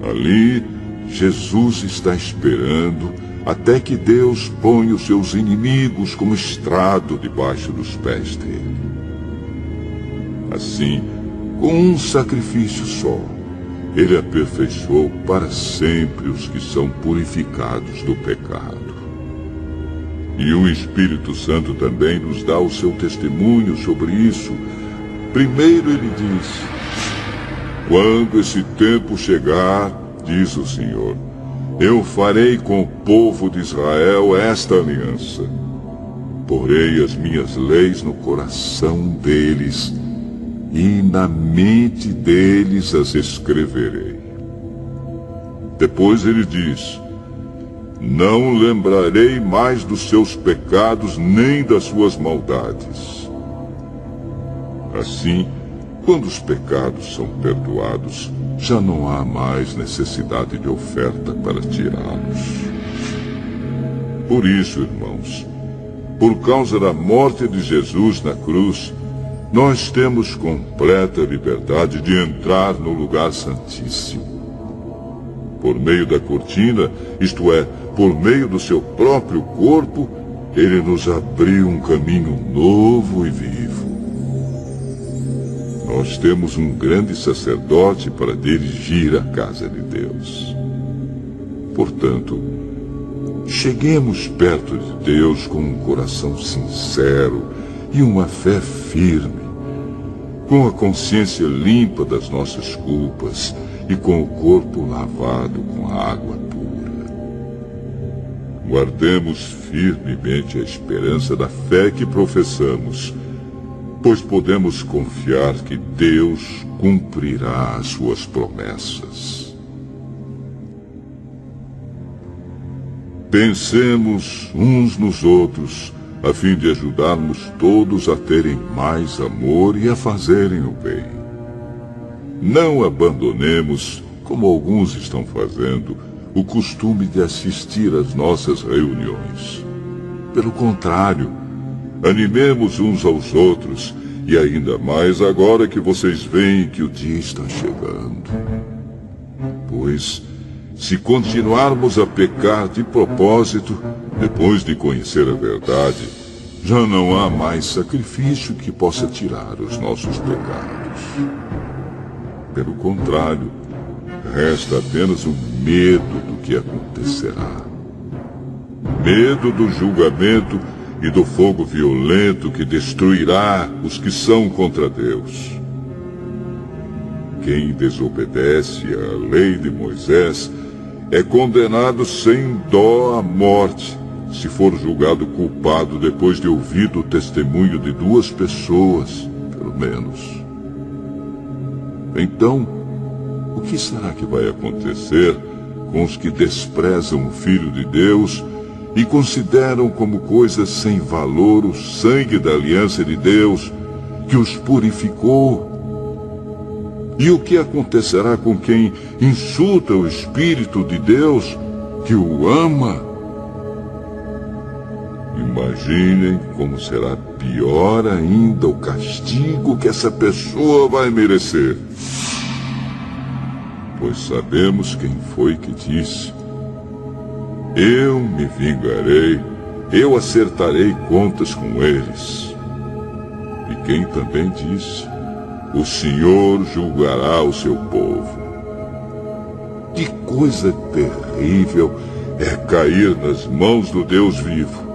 Speaker 1: Ali, Jesus está esperando até que Deus ponha os seus inimigos como estrado debaixo dos pés dele. Assim, com um sacrifício só, ele aperfeiçoou para sempre os que são purificados do pecado. E o Espírito Santo também nos dá o seu testemunho sobre isso. Primeiro ele diz: Quando esse tempo chegar, diz o Senhor, Eu farei com o povo de Israel esta aliança. Porei as minhas leis no coração deles, e na mente deles as escreverei. Depois ele diz: não lembrarei mais dos seus pecados nem das suas maldades. Assim, quando os pecados são perdoados, já não há mais necessidade de oferta para tirá-los. Por isso, irmãos, por causa da morte de Jesus na cruz, nós temos completa liberdade de entrar no lugar santíssimo. Por meio da cortina, isto é, por meio do seu próprio corpo, ele nos abriu um caminho novo e vivo. Nós temos um grande sacerdote para dirigir a casa de Deus. Portanto, cheguemos perto de Deus com um coração sincero e uma fé firme, com a consciência limpa das nossas culpas e com o corpo lavado com a água pura. Guardemos firmemente a esperança da fé que professamos, pois podemos confiar que Deus cumprirá as suas promessas. Pensemos uns nos outros, a fim de ajudarmos todos a terem mais amor e a fazerem o bem. Não abandonemos, como alguns estão fazendo, o costume de assistir às nossas reuniões. Pelo contrário, animemos uns aos outros, e ainda mais agora que vocês veem que o dia está chegando. Pois, se continuarmos a pecar de propósito, depois de conhecer a verdade, já não há mais sacrifício que possa tirar os nossos pecados. Pelo contrário, resta apenas o medo do que acontecerá. Medo do julgamento e do fogo violento que destruirá os que são contra Deus. Quem desobedece à lei de Moisés é condenado sem dó à morte, se for julgado culpado depois de ouvido o testemunho de 2 pessoas, pelo menos. Então, o que será que vai acontecer com os que desprezam o Filho de Deus e consideram como coisa sem valor o sangue da aliança de Deus, que os purificou? E o que acontecerá com quem insulta o Espírito de Deus, que o ama? Imaginem como será pior ainda o castigo que essa pessoa vai merecer. Pois sabemos quem foi que disse: eu me vingarei, eu acertarei contas com eles. E quem também disse: o Senhor julgará o seu povo. Que coisa terrível é cair nas mãos do Deus vivo.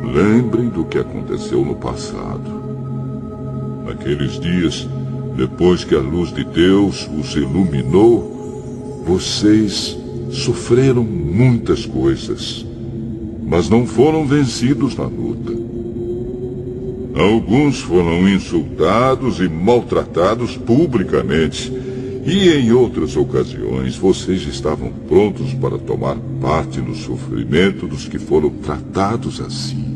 Speaker 1: Lembrem do que aconteceu no passado. Naqueles dias, depois que a luz de Deus os iluminou, vocês sofreram muitas coisas, mas não foram vencidos na luta. Alguns foram insultados e maltratados publicamente, e em outras ocasiões vocês estavam prontos para tomar parte no sofrimento dos que foram tratados assim.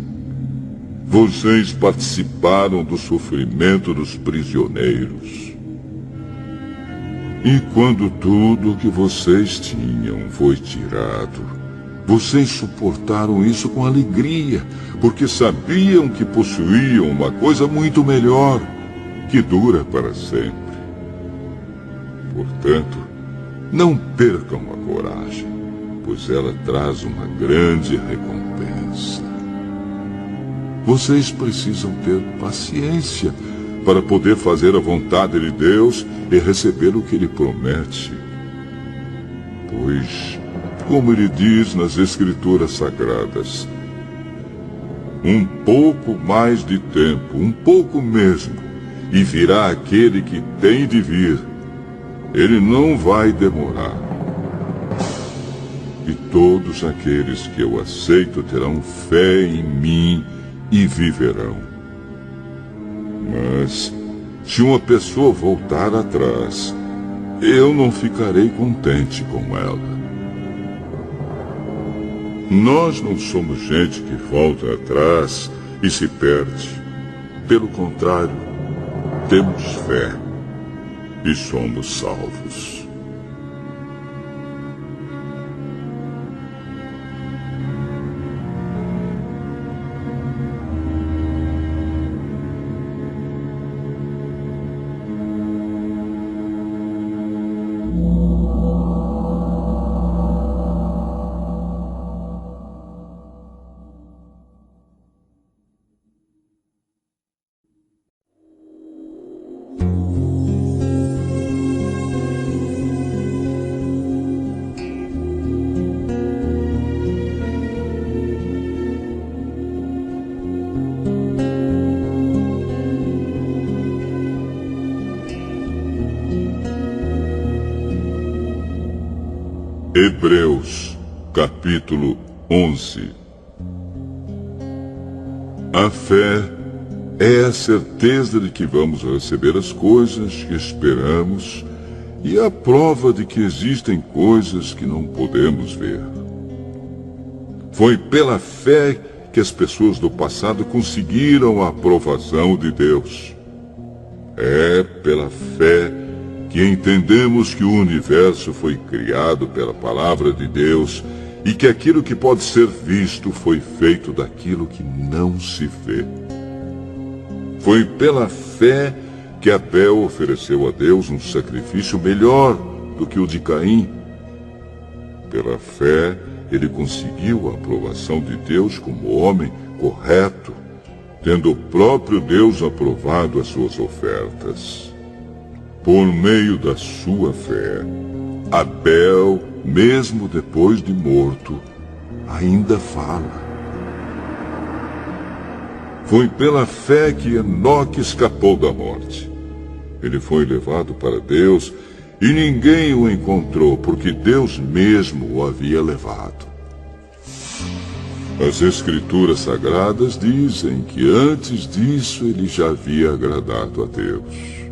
Speaker 1: Vocês participaram do sofrimento dos prisioneiros. E quando tudo o que vocês tinham foi tirado, vocês suportaram isso com alegria, porque sabiam que possuíam uma coisa muito melhor, que dura para sempre. Portanto, não percam a coragem, pois ela traz uma grande recompensa. Vocês precisam ter paciência para poder fazer a vontade de Deus e receber o que Ele promete. Pois, como Ele diz nas Escrituras Sagradas, um pouco mais de tempo, um pouco mesmo, e virá aquele que tem de vir. Ele não vai demorar. e todos aqueles que eu aceito terão fé em mim e viverão. Mas, se uma pessoa voltar atrás, eu não ficarei contente com ela. Nós não somos gente que volta atrás e se perde. Pelo contrário, temos fé e somos salvos. Hebreus, capítulo 11. A fé é a certeza de que vamos receber as coisas que esperamos e a prova de que existem coisas que não podemos ver. Foi pela fé que as pessoas do passado conseguiram a aprovação de Deus. É pela fé que entendemos que o universo foi criado pela palavra de Deus e que aquilo que pode ser visto foi feito daquilo que não se vê. Foi pela fé que Abel ofereceu a Deus um sacrifício melhor do que o de Caim. Pela fé, ele conseguiu a aprovação de Deus como homem correto, tendo o próprio Deus aprovado as suas ofertas. Por meio da sua fé, Abel, mesmo depois de morto, ainda fala. Foi pela fé que Enoque escapou da morte. Ele foi levado para Deus e ninguém o encontrou, porque Deus mesmo o havia levado. As Escrituras Sagradas dizem que antes disso ele já havia agradado a Deus.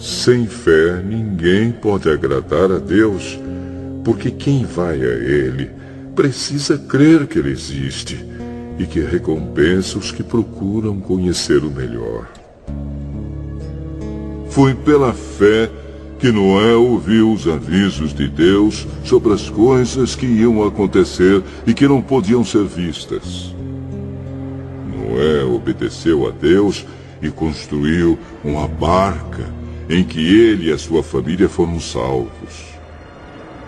Speaker 1: Sem fé, ninguém pode agradar a Deus, porque quem vai a Ele precisa crer que Ele existe e que recompensa os que procuram conhecer o melhor. Foi pela fé que Noé ouviu os avisos de Deus sobre as coisas que iam acontecer e que não podiam ser vistas. Noé obedeceu a Deus e construiu uma barca em que ele e a sua família foram salvos.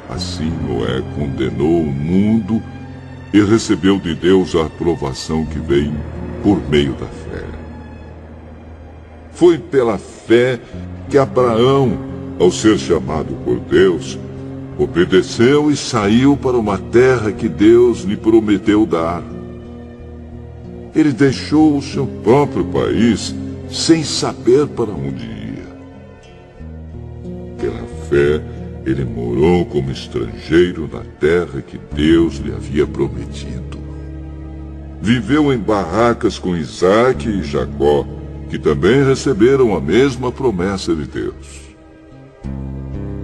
Speaker 1: Assim Noé condenou o mundo e recebeu de Deus a aprovação que vem por meio da fé. Foi pela fé que Abraão, ao ser chamado por Deus, obedeceu e saiu para uma terra que Deus lhe prometeu dar. Ele deixou o seu próprio país sem saber para onde ia. Pela fé, ele morou como estrangeiro na terra que Deus lhe havia prometido. Viveu em barracas com Isaque e Jacó, que também receberam a mesma promessa de Deus.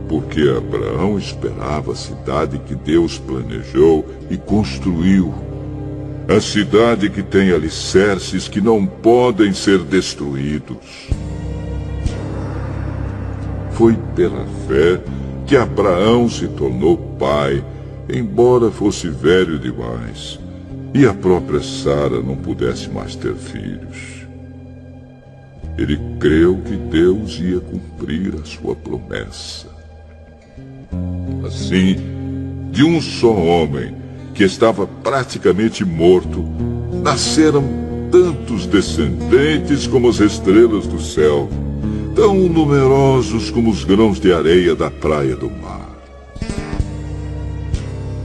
Speaker 1: Porque Abraão esperava a cidade que Deus planejou e construiu, a cidade que tem alicerces que não podem ser destruídos. Foi pela fé que Abraão se tornou pai, embora fosse velho demais, e a própria Sara não pudesse mais ter filhos. Ele creu que Deus ia cumprir a sua promessa. Assim, de um só homem, que estava praticamente morto, nasceram tantos descendentes como as estrelas do céu, tão numerosos como os grãos de areia da praia do mar.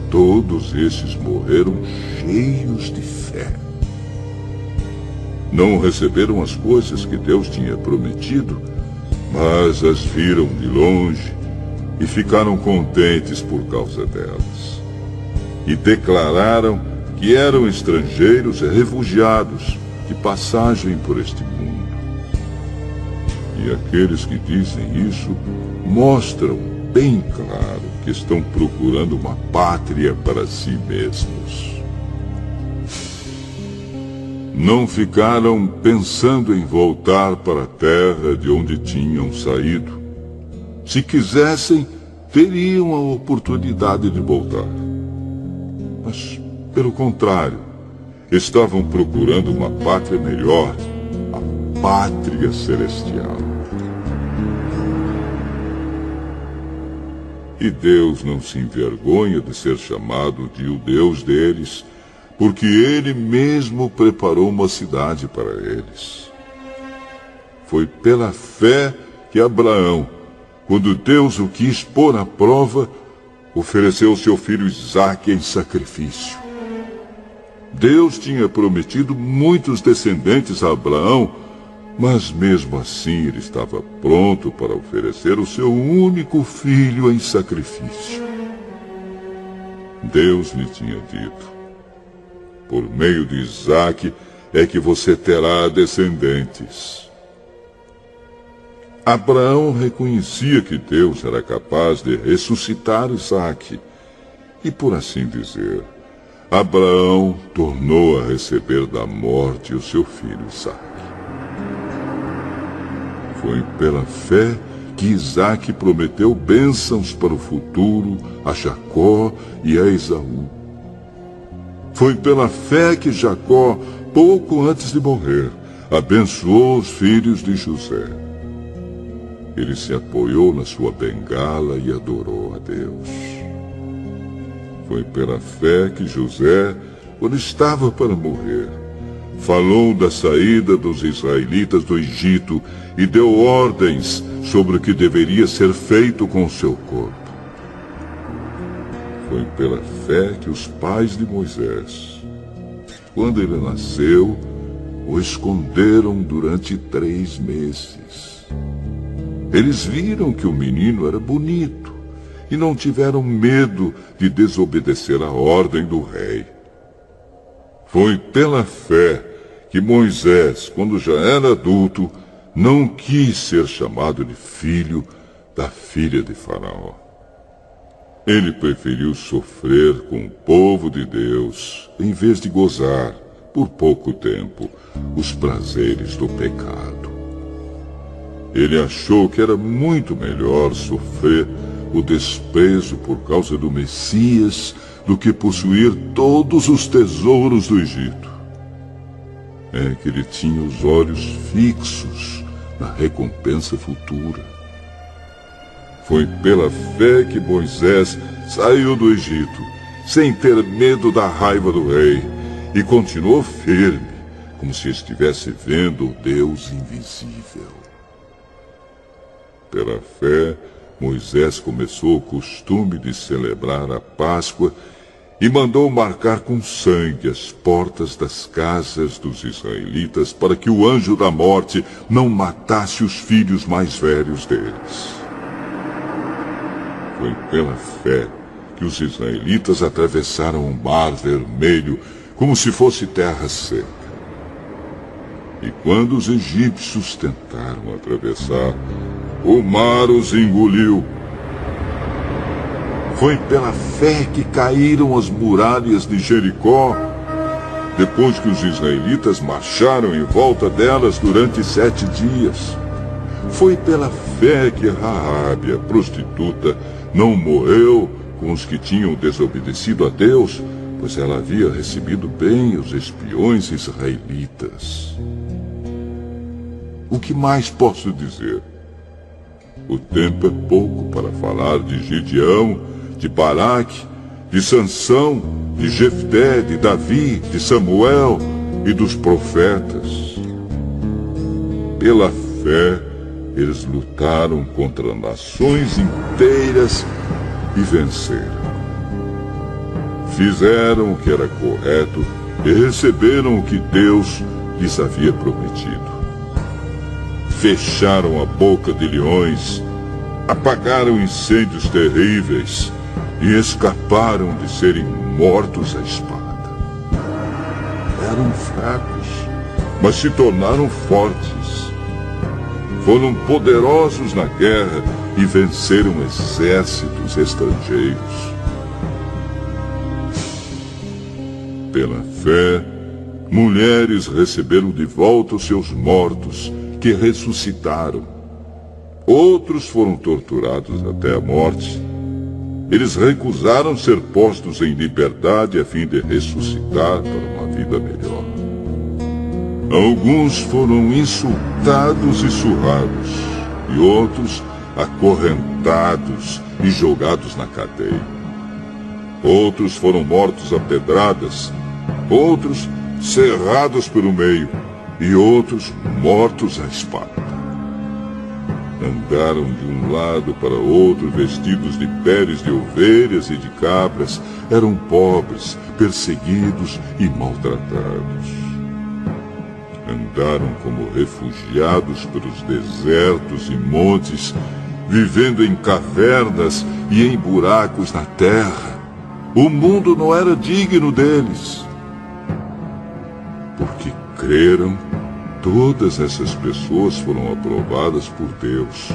Speaker 1: Todos esses morreram cheios de fé. Não receberam as coisas que Deus tinha prometido, mas as viram de longe e ficaram contentes por causa delas. E declararam que eram estrangeiros e refugiados de passagem por este mundo. E aqueles que dizem isso mostram bem claro que estão procurando uma pátria para si mesmos. Não ficaram pensando em voltar para a terra de onde tinham saído. Se quisessem, teriam a oportunidade de voltar. Mas, pelo contrário, estavam procurando uma pátria melhor, a pátria celestial. E Deus não se envergonha de ser chamado de o Deus deles, porque Ele mesmo preparou uma cidade para eles. Foi pela fé que Abraão, quando Deus o quis pôr à prova, ofereceu seu filho Isaque em sacrifício. Deus tinha prometido muitos descendentes a Abraão, mas mesmo assim ele estava pronto para oferecer o seu único filho em sacrifício. Deus lhe tinha dito: por meio de Isaque é que você terá descendentes. Abraão reconhecia que Deus era capaz de ressuscitar Isaque, e por assim dizer, Abraão tornou a receber da morte o seu filho Isaque. Foi pela fé que Isaque prometeu bênçãos para o futuro a Jacó e a Esaú. Foi pela fé que Jacó, pouco antes de morrer, abençoou os filhos de José. Ele se apoiou na sua bengala e adorou a Deus. Foi pela fé que José, quando estava para morrer, falou da saída dos israelitas do Egito e deu ordens sobre o que deveria ser feito com seu corpo. Foi pela fé que os pais de Moisés, quando ele nasceu, o esconderam durante 3 meses. Eles viram que o menino era bonito e não tiveram medo de desobedecer a ordem do rei. Foi pela fé que Moisés, quando já era adulto, não quis ser chamado de filho da filha de Faraó. Ele preferiu sofrer com o povo de Deus, em vez de gozar, por pouco tempo, os prazeres do pecado. Ele achou que era muito melhor sofrer o desprezo por causa do Messias do que possuir todos os tesouros do Egito. É que ele tinha os olhos fixos na recompensa futura. Foi pela fé que Moisés saiu do Egito, sem ter medo da raiva do rei, e continuou firme, como se estivesse vendo o Deus invisível. Pela fé, Moisés começou o costume de celebrar a Páscoa e mandou marcar com sangue as portas das casas dos israelitas para que o anjo da morte não matasse os filhos mais velhos deles. Foi pela fé que os israelitas atravessaram o Mar Vermelho como se fosse terra seca. E quando os egípcios tentaram atravessar, o mar os engoliu. Foi pela fé que caíram as muralhas de Jericó, depois que os israelitas marcharam em volta delas durante 7 dias. Foi pela fé que Raabe, a prostituta, não morreu com os que tinham desobedecido a Deus, pois ela havia recebido bem os espiões israelitas. O que mais posso dizer? O tempo é pouco para falar de Gideão, de Baraque, de Sansão, de Jefté, de Davi, de Samuel e dos profetas. Pela fé, eles lutaram contra nações inteiras e venceram. Fizeram o que era correto e receberam o que Deus lhes havia prometido. Fecharam a boca de leões apagaram incêndios terríveis e escaparam de serem mortos à espada. Eram fracos, mas se tornaram fortes. Foram poderosos na guerra e venceram exércitos estrangeiros. Pela fé, mulheres receberam de volta os seus mortos, que ressuscitaram. Outros foram torturados até a morte. Eles recusaram ser postos em liberdade a fim de ressuscitar para uma vida melhor. Alguns foram insultados e surrados, e outros acorrentados e jogados na cadeia. Outros foram mortos a pedradas, outros cerrados pelo meio, e outros mortos à espada. Andaram de um lado para outro vestidos de peles de ovelhas e de cabras. Eram pobres, perseguidos e maltratados. Andaram como refugiados pelos desertos e montes, vivendo em cavernas e em buracos na terra. O mundo não era digno deles. Porque creram, todas essas pessoas foram aprovadas por Deus,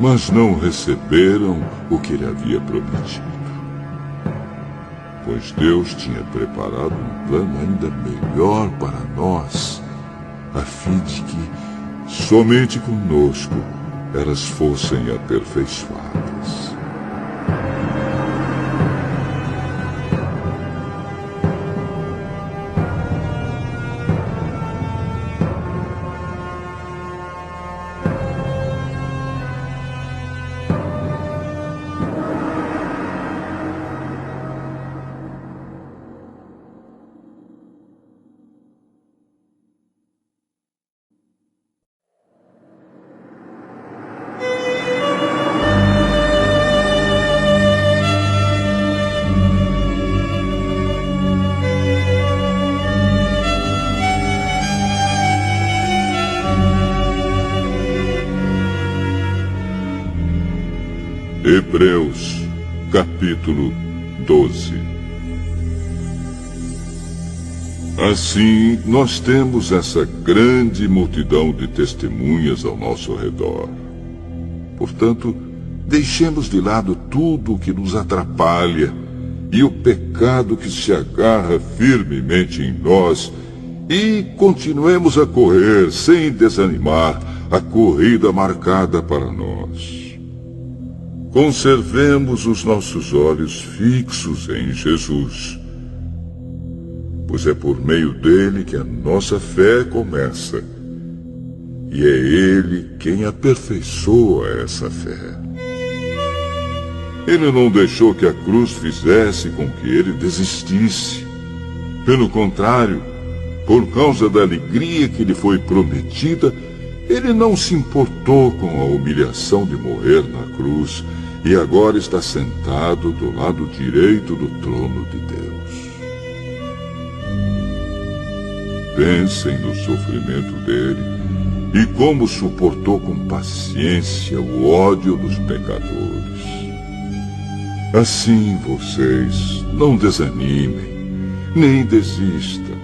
Speaker 1: mas não receberam o que Ele havia prometido. Pois Deus tinha preparado um plano ainda melhor para nós, a fim de que somente conosco elas fossem aperfeiçoadas. Hebreus, capítulo 12. Assim, nós temos essa grande multidão de testemunhas ao nosso redor. Portanto, deixemos de lado tudo o que nos atrapalha e o pecado que se agarra firmemente em nós e continuemos a correr sem desanimar a corrida marcada para nós. Conservemos os nossos olhos fixos em Jesus, pois é por meio dele que a nossa fé começa, e é ele quem aperfeiçoa essa fé. Ele não deixou que a cruz fizesse com que ele desistisse. Pelo contrário, por causa da alegria que lhe foi prometida, ele não se importou com a humilhação de morrer na cruz, e agora está sentado do lado direito do trono de Deus. Pensem no sofrimento dele e como suportou com paciência o ódio dos pecadores. Assim vocês não desanimem, nem desistam,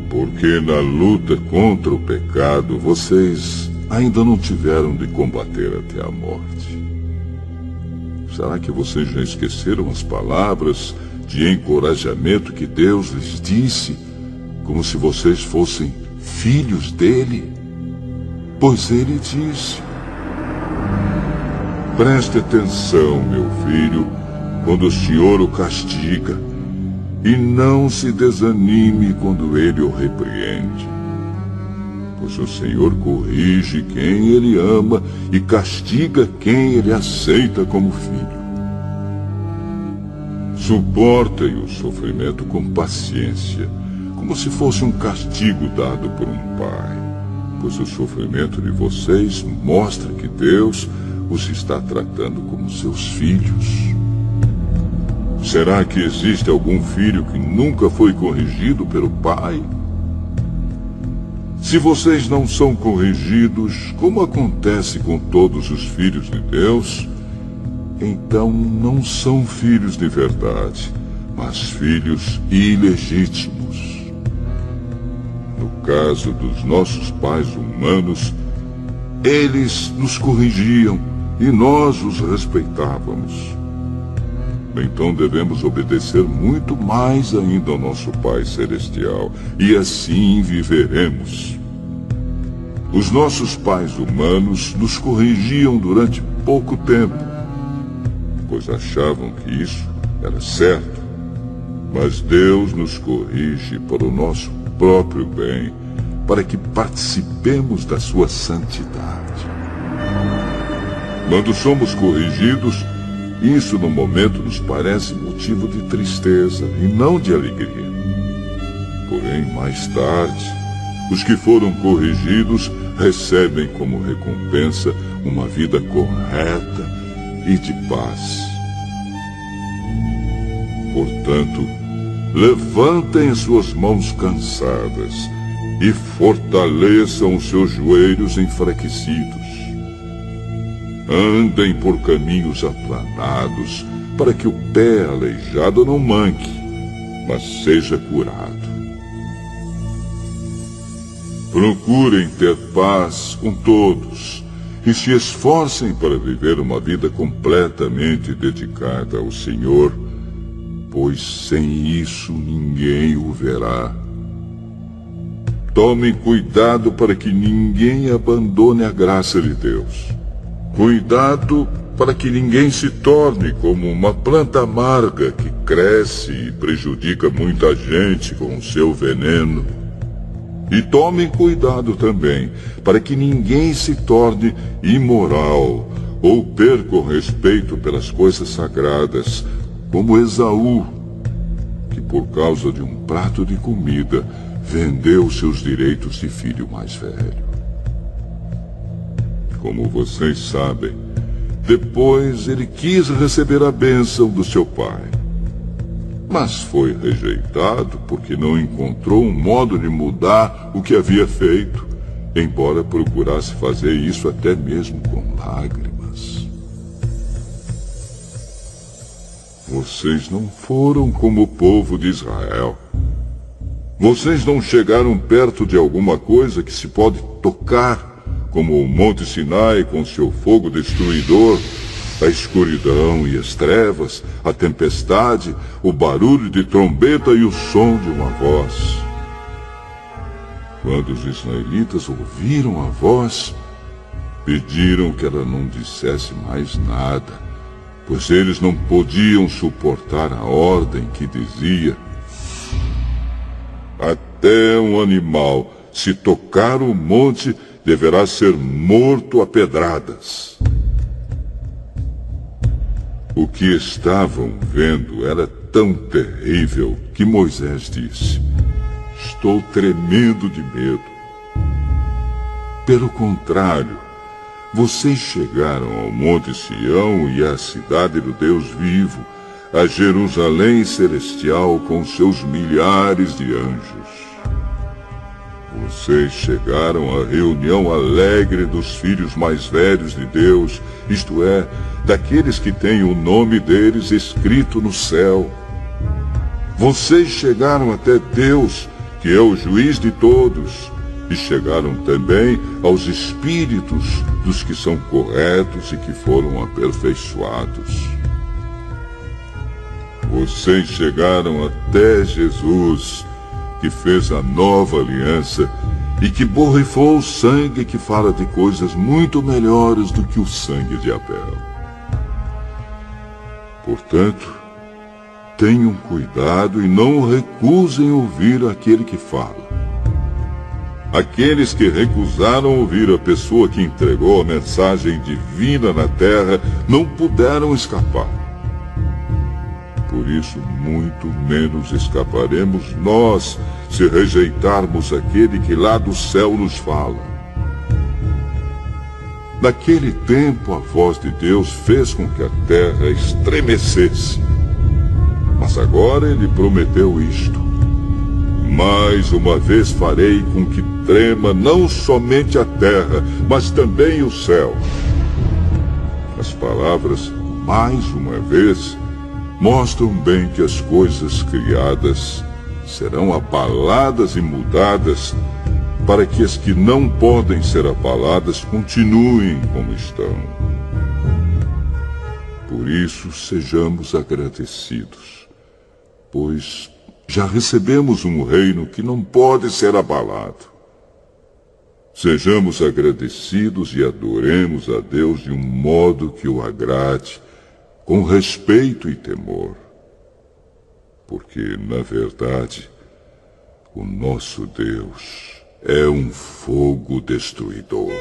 Speaker 1: porque na luta contra o pecado vocês ainda não tiveram de combater até a morte. Será que vocês já esqueceram as palavras de encorajamento que Deus lhes disse, como se vocês fossem filhos dele? Pois ele disse: preste atenção, meu filho, quando o Senhor o castiga, e não se desanime quando ele o repreende. Pois o Senhor corrige quem ele ama e castiga quem ele aceita como filho. Suportem o sofrimento com paciência, como se fosse um castigo dado por um pai, pois o sofrimento de vocês mostra que Deus os está tratando como seus filhos. Será que existe algum filho que nunca foi corrigido pelo pai? Se vocês não são corrigidos, como acontece com todos os filhos de Deus, então não são filhos de verdade, mas filhos ilegítimos. No caso dos nossos pais humanos, eles nos corrigiam e nós os respeitávamos. Então devemos obedecer muito mais ainda ao nosso Pai Celestial, e assim viveremos. Os nossos pais humanos nos corrigiam durante pouco tempo, pois achavam que isso era certo. Mas Deus nos corrige para o nosso próprio bem, para que participemos da sua santidade. Quando somos corrigidos, isso no momento nos parece motivo de tristeza e não de alegria. Porém, mais tarde, os que foram corrigidos recebem como recompensa uma vida correta e de paz. Portanto, levantem suas mãos cansadas e fortaleçam os seus joelhos enfraquecidos. Andem por caminhos aplanados, para que o pé aleijado não manque, mas seja curado. Procurem ter paz com todos e se esforcem para viver uma vida completamente dedicada ao Senhor, pois sem isso ninguém o verá. Tomem cuidado para que ninguém abandone a graça de Deus. Cuidado para que ninguém se torne como uma planta amarga que cresce e prejudica muita gente com o seu veneno. E tomem cuidado também para que ninguém se torne imoral ou perca o respeito pelas coisas sagradas, como Esaú, que por causa de um prato de comida vendeu seus direitos de filho mais velho. Como vocês sabem, depois ele quis receber a bênção do seu pai. Mas foi rejeitado porque não encontrou um modo de mudar o que havia feito, embora procurasse fazer isso até mesmo com lágrimas. Vocês não foram como o povo de Israel. Vocês não chegaram perto de alguma coisa que se pode tocar, como o Monte Sinai com seu fogo destruidor, a escuridão e as trevas, a tempestade, o barulho de trombeta e o som de uma voz. Quando os israelitas ouviram a voz, pediram que ela não dissesse mais nada, pois eles não podiam suportar a ordem que dizia: até um animal, se tocar o monte, deverá ser morto a pedradas. O que estavam vendo era tão terrível que Moisés disse: estou tremendo de medo. Pelo contrário, vocês chegaram ao Monte Sião e à cidade do Deus vivo, a Jerusalém celestial com seus milhares de anjos. Vocês chegaram à reunião alegre dos filhos mais velhos de Deus, isto é, daqueles que têm o nome deles escrito no céu. Vocês chegaram até Deus, que é o juiz de todos, e chegaram também aos espíritos dos que são corretos e que foram aperfeiçoados. Vocês chegaram até Jesus, que fez a nova aliança e que borrifou o sangue que fala de coisas muito melhores do que o sangue de Abel. Portanto, tenham cuidado e não recusem ouvir aquele que fala. Aqueles que recusaram ouvir a pessoa que entregou a mensagem divina na terra não puderam escapar. Por isso, muito menos escaparemos nós se rejeitarmos aquele que lá do céu nos fala. Naquele tempo, a voz de Deus fez com que a terra estremecesse. Mas agora ele prometeu isto: Mais uma vez farei com que trema não somente a terra, mas também o céu. As palavras, mais uma vez, mostram bem que as coisas criadas serão abaladas e mudadas, para que as que não podem ser abaladas continuem como estão. Por isso, sejamos agradecidos, pois já recebemos um reino que não pode ser abalado. Sejamos agradecidos e adoremos a Deus de um modo que o agrade, com respeito e temor. Porque, na verdade, o nosso Deus é um fogo destruidor.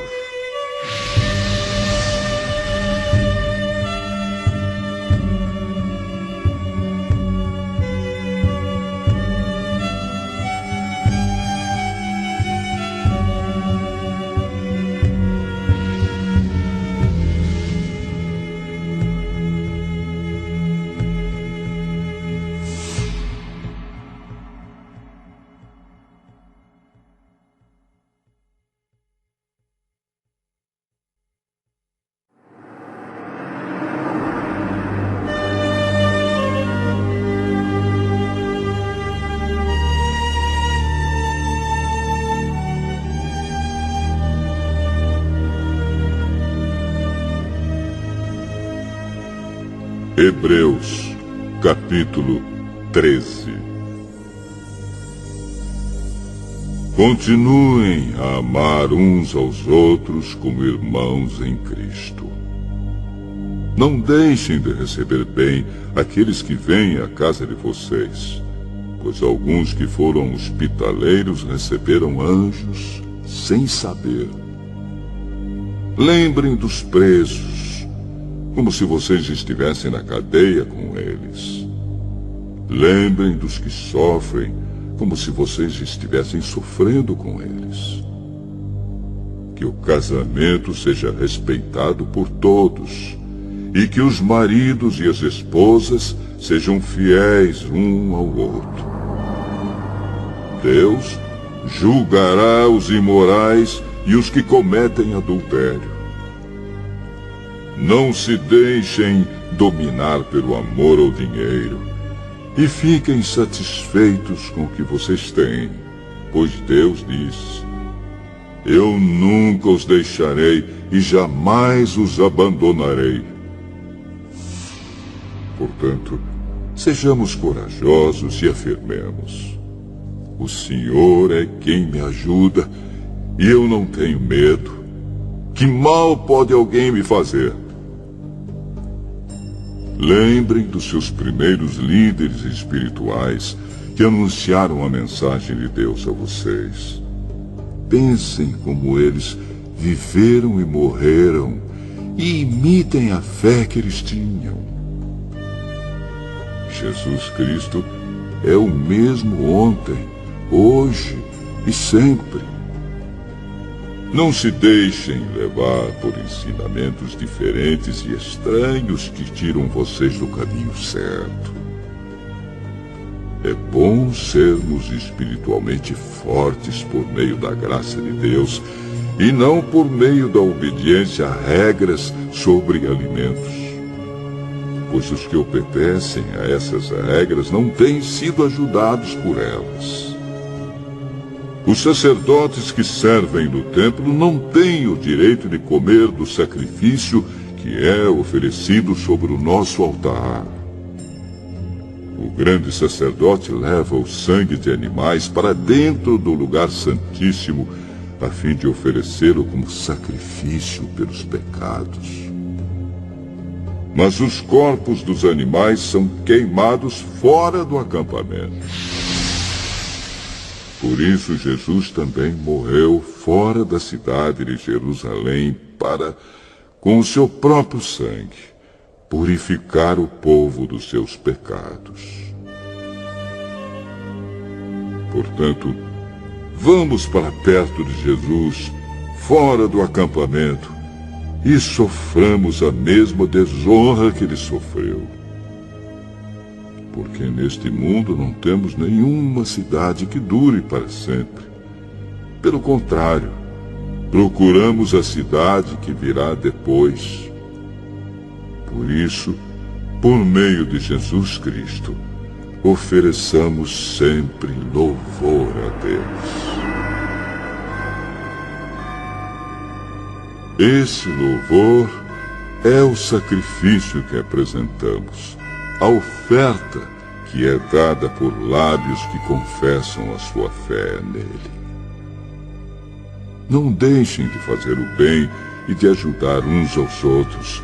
Speaker 1: Hebreus, capítulo 13. Continuem a amar uns aos outros como irmãos em Cristo. Não deixem de receber bem aqueles que vêm à casa de vocês, pois alguns que foram hospitaleiros receberam anjos sem saber. Lembrem dos presos, como se vocês estivessem na cadeia com eles. Lembrem dos que sofrem, como se vocês estivessem sofrendo com eles. Que o casamento seja respeitado por todos, e que os maridos e as esposas sejam fiéis um ao outro. Deus julgará os imorais e os que cometem adultério. Não se deixem dominar pelo amor ao dinheiro e fiquem satisfeitos com o que vocês têm, pois Deus diz: eu nunca os deixarei e jamais os abandonarei. Portanto, sejamos corajosos e afirmemos: o Senhor é quem me ajuda e eu não tenho medo. Que mal pode alguém me fazer? Lembrem dos seus primeiros líderes espirituais que anunciaram a mensagem de Deus a vocês. Pensem como eles viveram e morreram e imitem a fé que eles tinham. Jesus Cristo é o mesmo ontem, hoje e sempre. Não se deixem levar por ensinamentos diferentes e estranhos que tiram vocês do caminho certo. É bom sermos espiritualmente fortes por meio da graça de Deus e não por meio da obediência a regras sobre alimentos. Pois os que obedecem a essas regras não têm sido ajudados por elas. Os sacerdotes que servem no templo não têm o direito de comer do sacrifício que é oferecido sobre o nosso altar. O grande sacerdote leva o sangue de animais para dentro do lugar santíssimo, a fim de oferecê-lo como sacrifício pelos pecados. Mas os corpos dos animais são queimados fora do acampamento. Por isso Jesus também morreu fora da cidade de Jerusalém para, com o seu próprio sangue, purificar o povo dos seus pecados. Portanto, vamos para perto de Jesus, fora do acampamento, e soframos a mesma desonra que ele sofreu. porque neste mundo não temos nenhuma cidade que dure para sempre. Pelo contrário, procuramos a cidade que virá depois. Por isso, por meio de Jesus Cristo, ofereçamos sempre louvor a Deus. Esse louvor é o sacrifício que apresentamos, a oferta que é dada por lábios que confessam a sua fé nele. Não deixem de fazer o bem e de ajudar uns aos outros,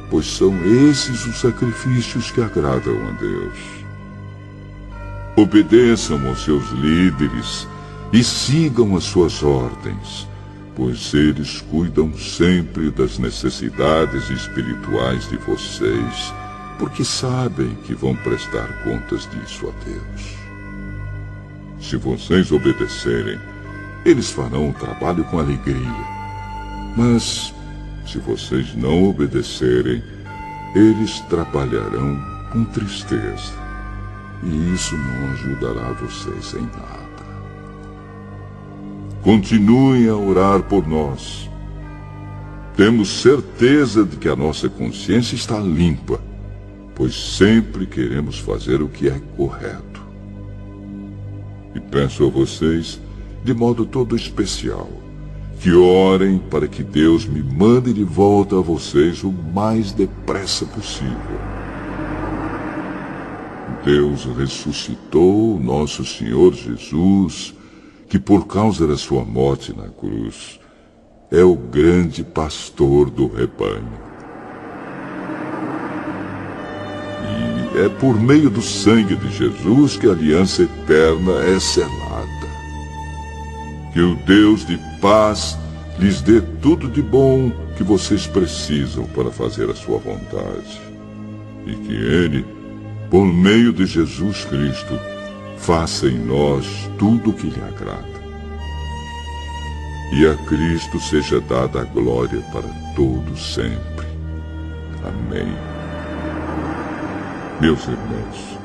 Speaker 1: pois são esses os sacrifícios que agradam a Deus. Obedeçam aos seus líderes e sigam as suas ordens, pois eles cuidam sempre das necessidades espirituais de vocês, porque sabem que vão prestar contas disso a Deus. Se vocês obedecerem, eles farão o trabalho com alegria. Mas, se vocês não obedecerem, eles trabalharão com tristeza. E isso não ajudará vocês em nada. Continuem a orar por nós. Temos certeza de que a nossa consciência está limpa, pois sempre queremos fazer o que é correto. E peço a vocês, de modo todo especial, que orem para que Deus me mande de volta a vocês o mais depressa possível. Deus ressuscitou o nosso Senhor Jesus, que por causa da sua morte na cruz, é o grande pastor do rebanho. E é por meio do sangue de Jesus que a aliança eterna é selada. Que o Deus de paz lhes dê tudo de bom que vocês precisam para fazer a sua vontade. E que Ele, por meio de Jesus Cristo, faça em nós tudo o que lhe agrada. E a Cristo seja dada a glória para todos sempre. Amém. Meus irmãos,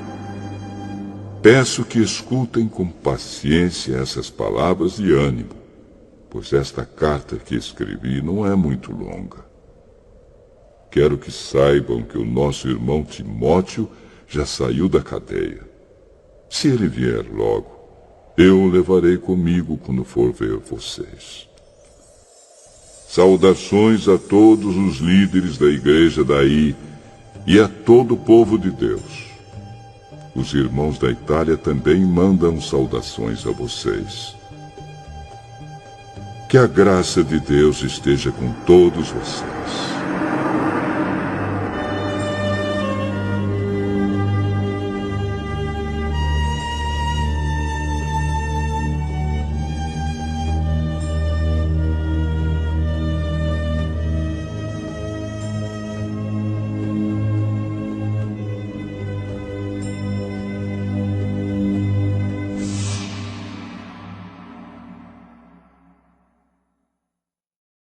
Speaker 1: peço que escutem com paciência essas palavras de ânimo, pois esta carta que escrevi não é muito longa. Quero que saibam que o nosso irmão Timóteo já saiu da cadeia. Se ele vier logo, eu o levarei comigo quando for ver vocês. Saudações a todos os líderes da igreja daí e a todo o povo de Deus. Os irmãos da Itália também mandam saudações a vocês. Que a graça de Deus esteja com todos vocês.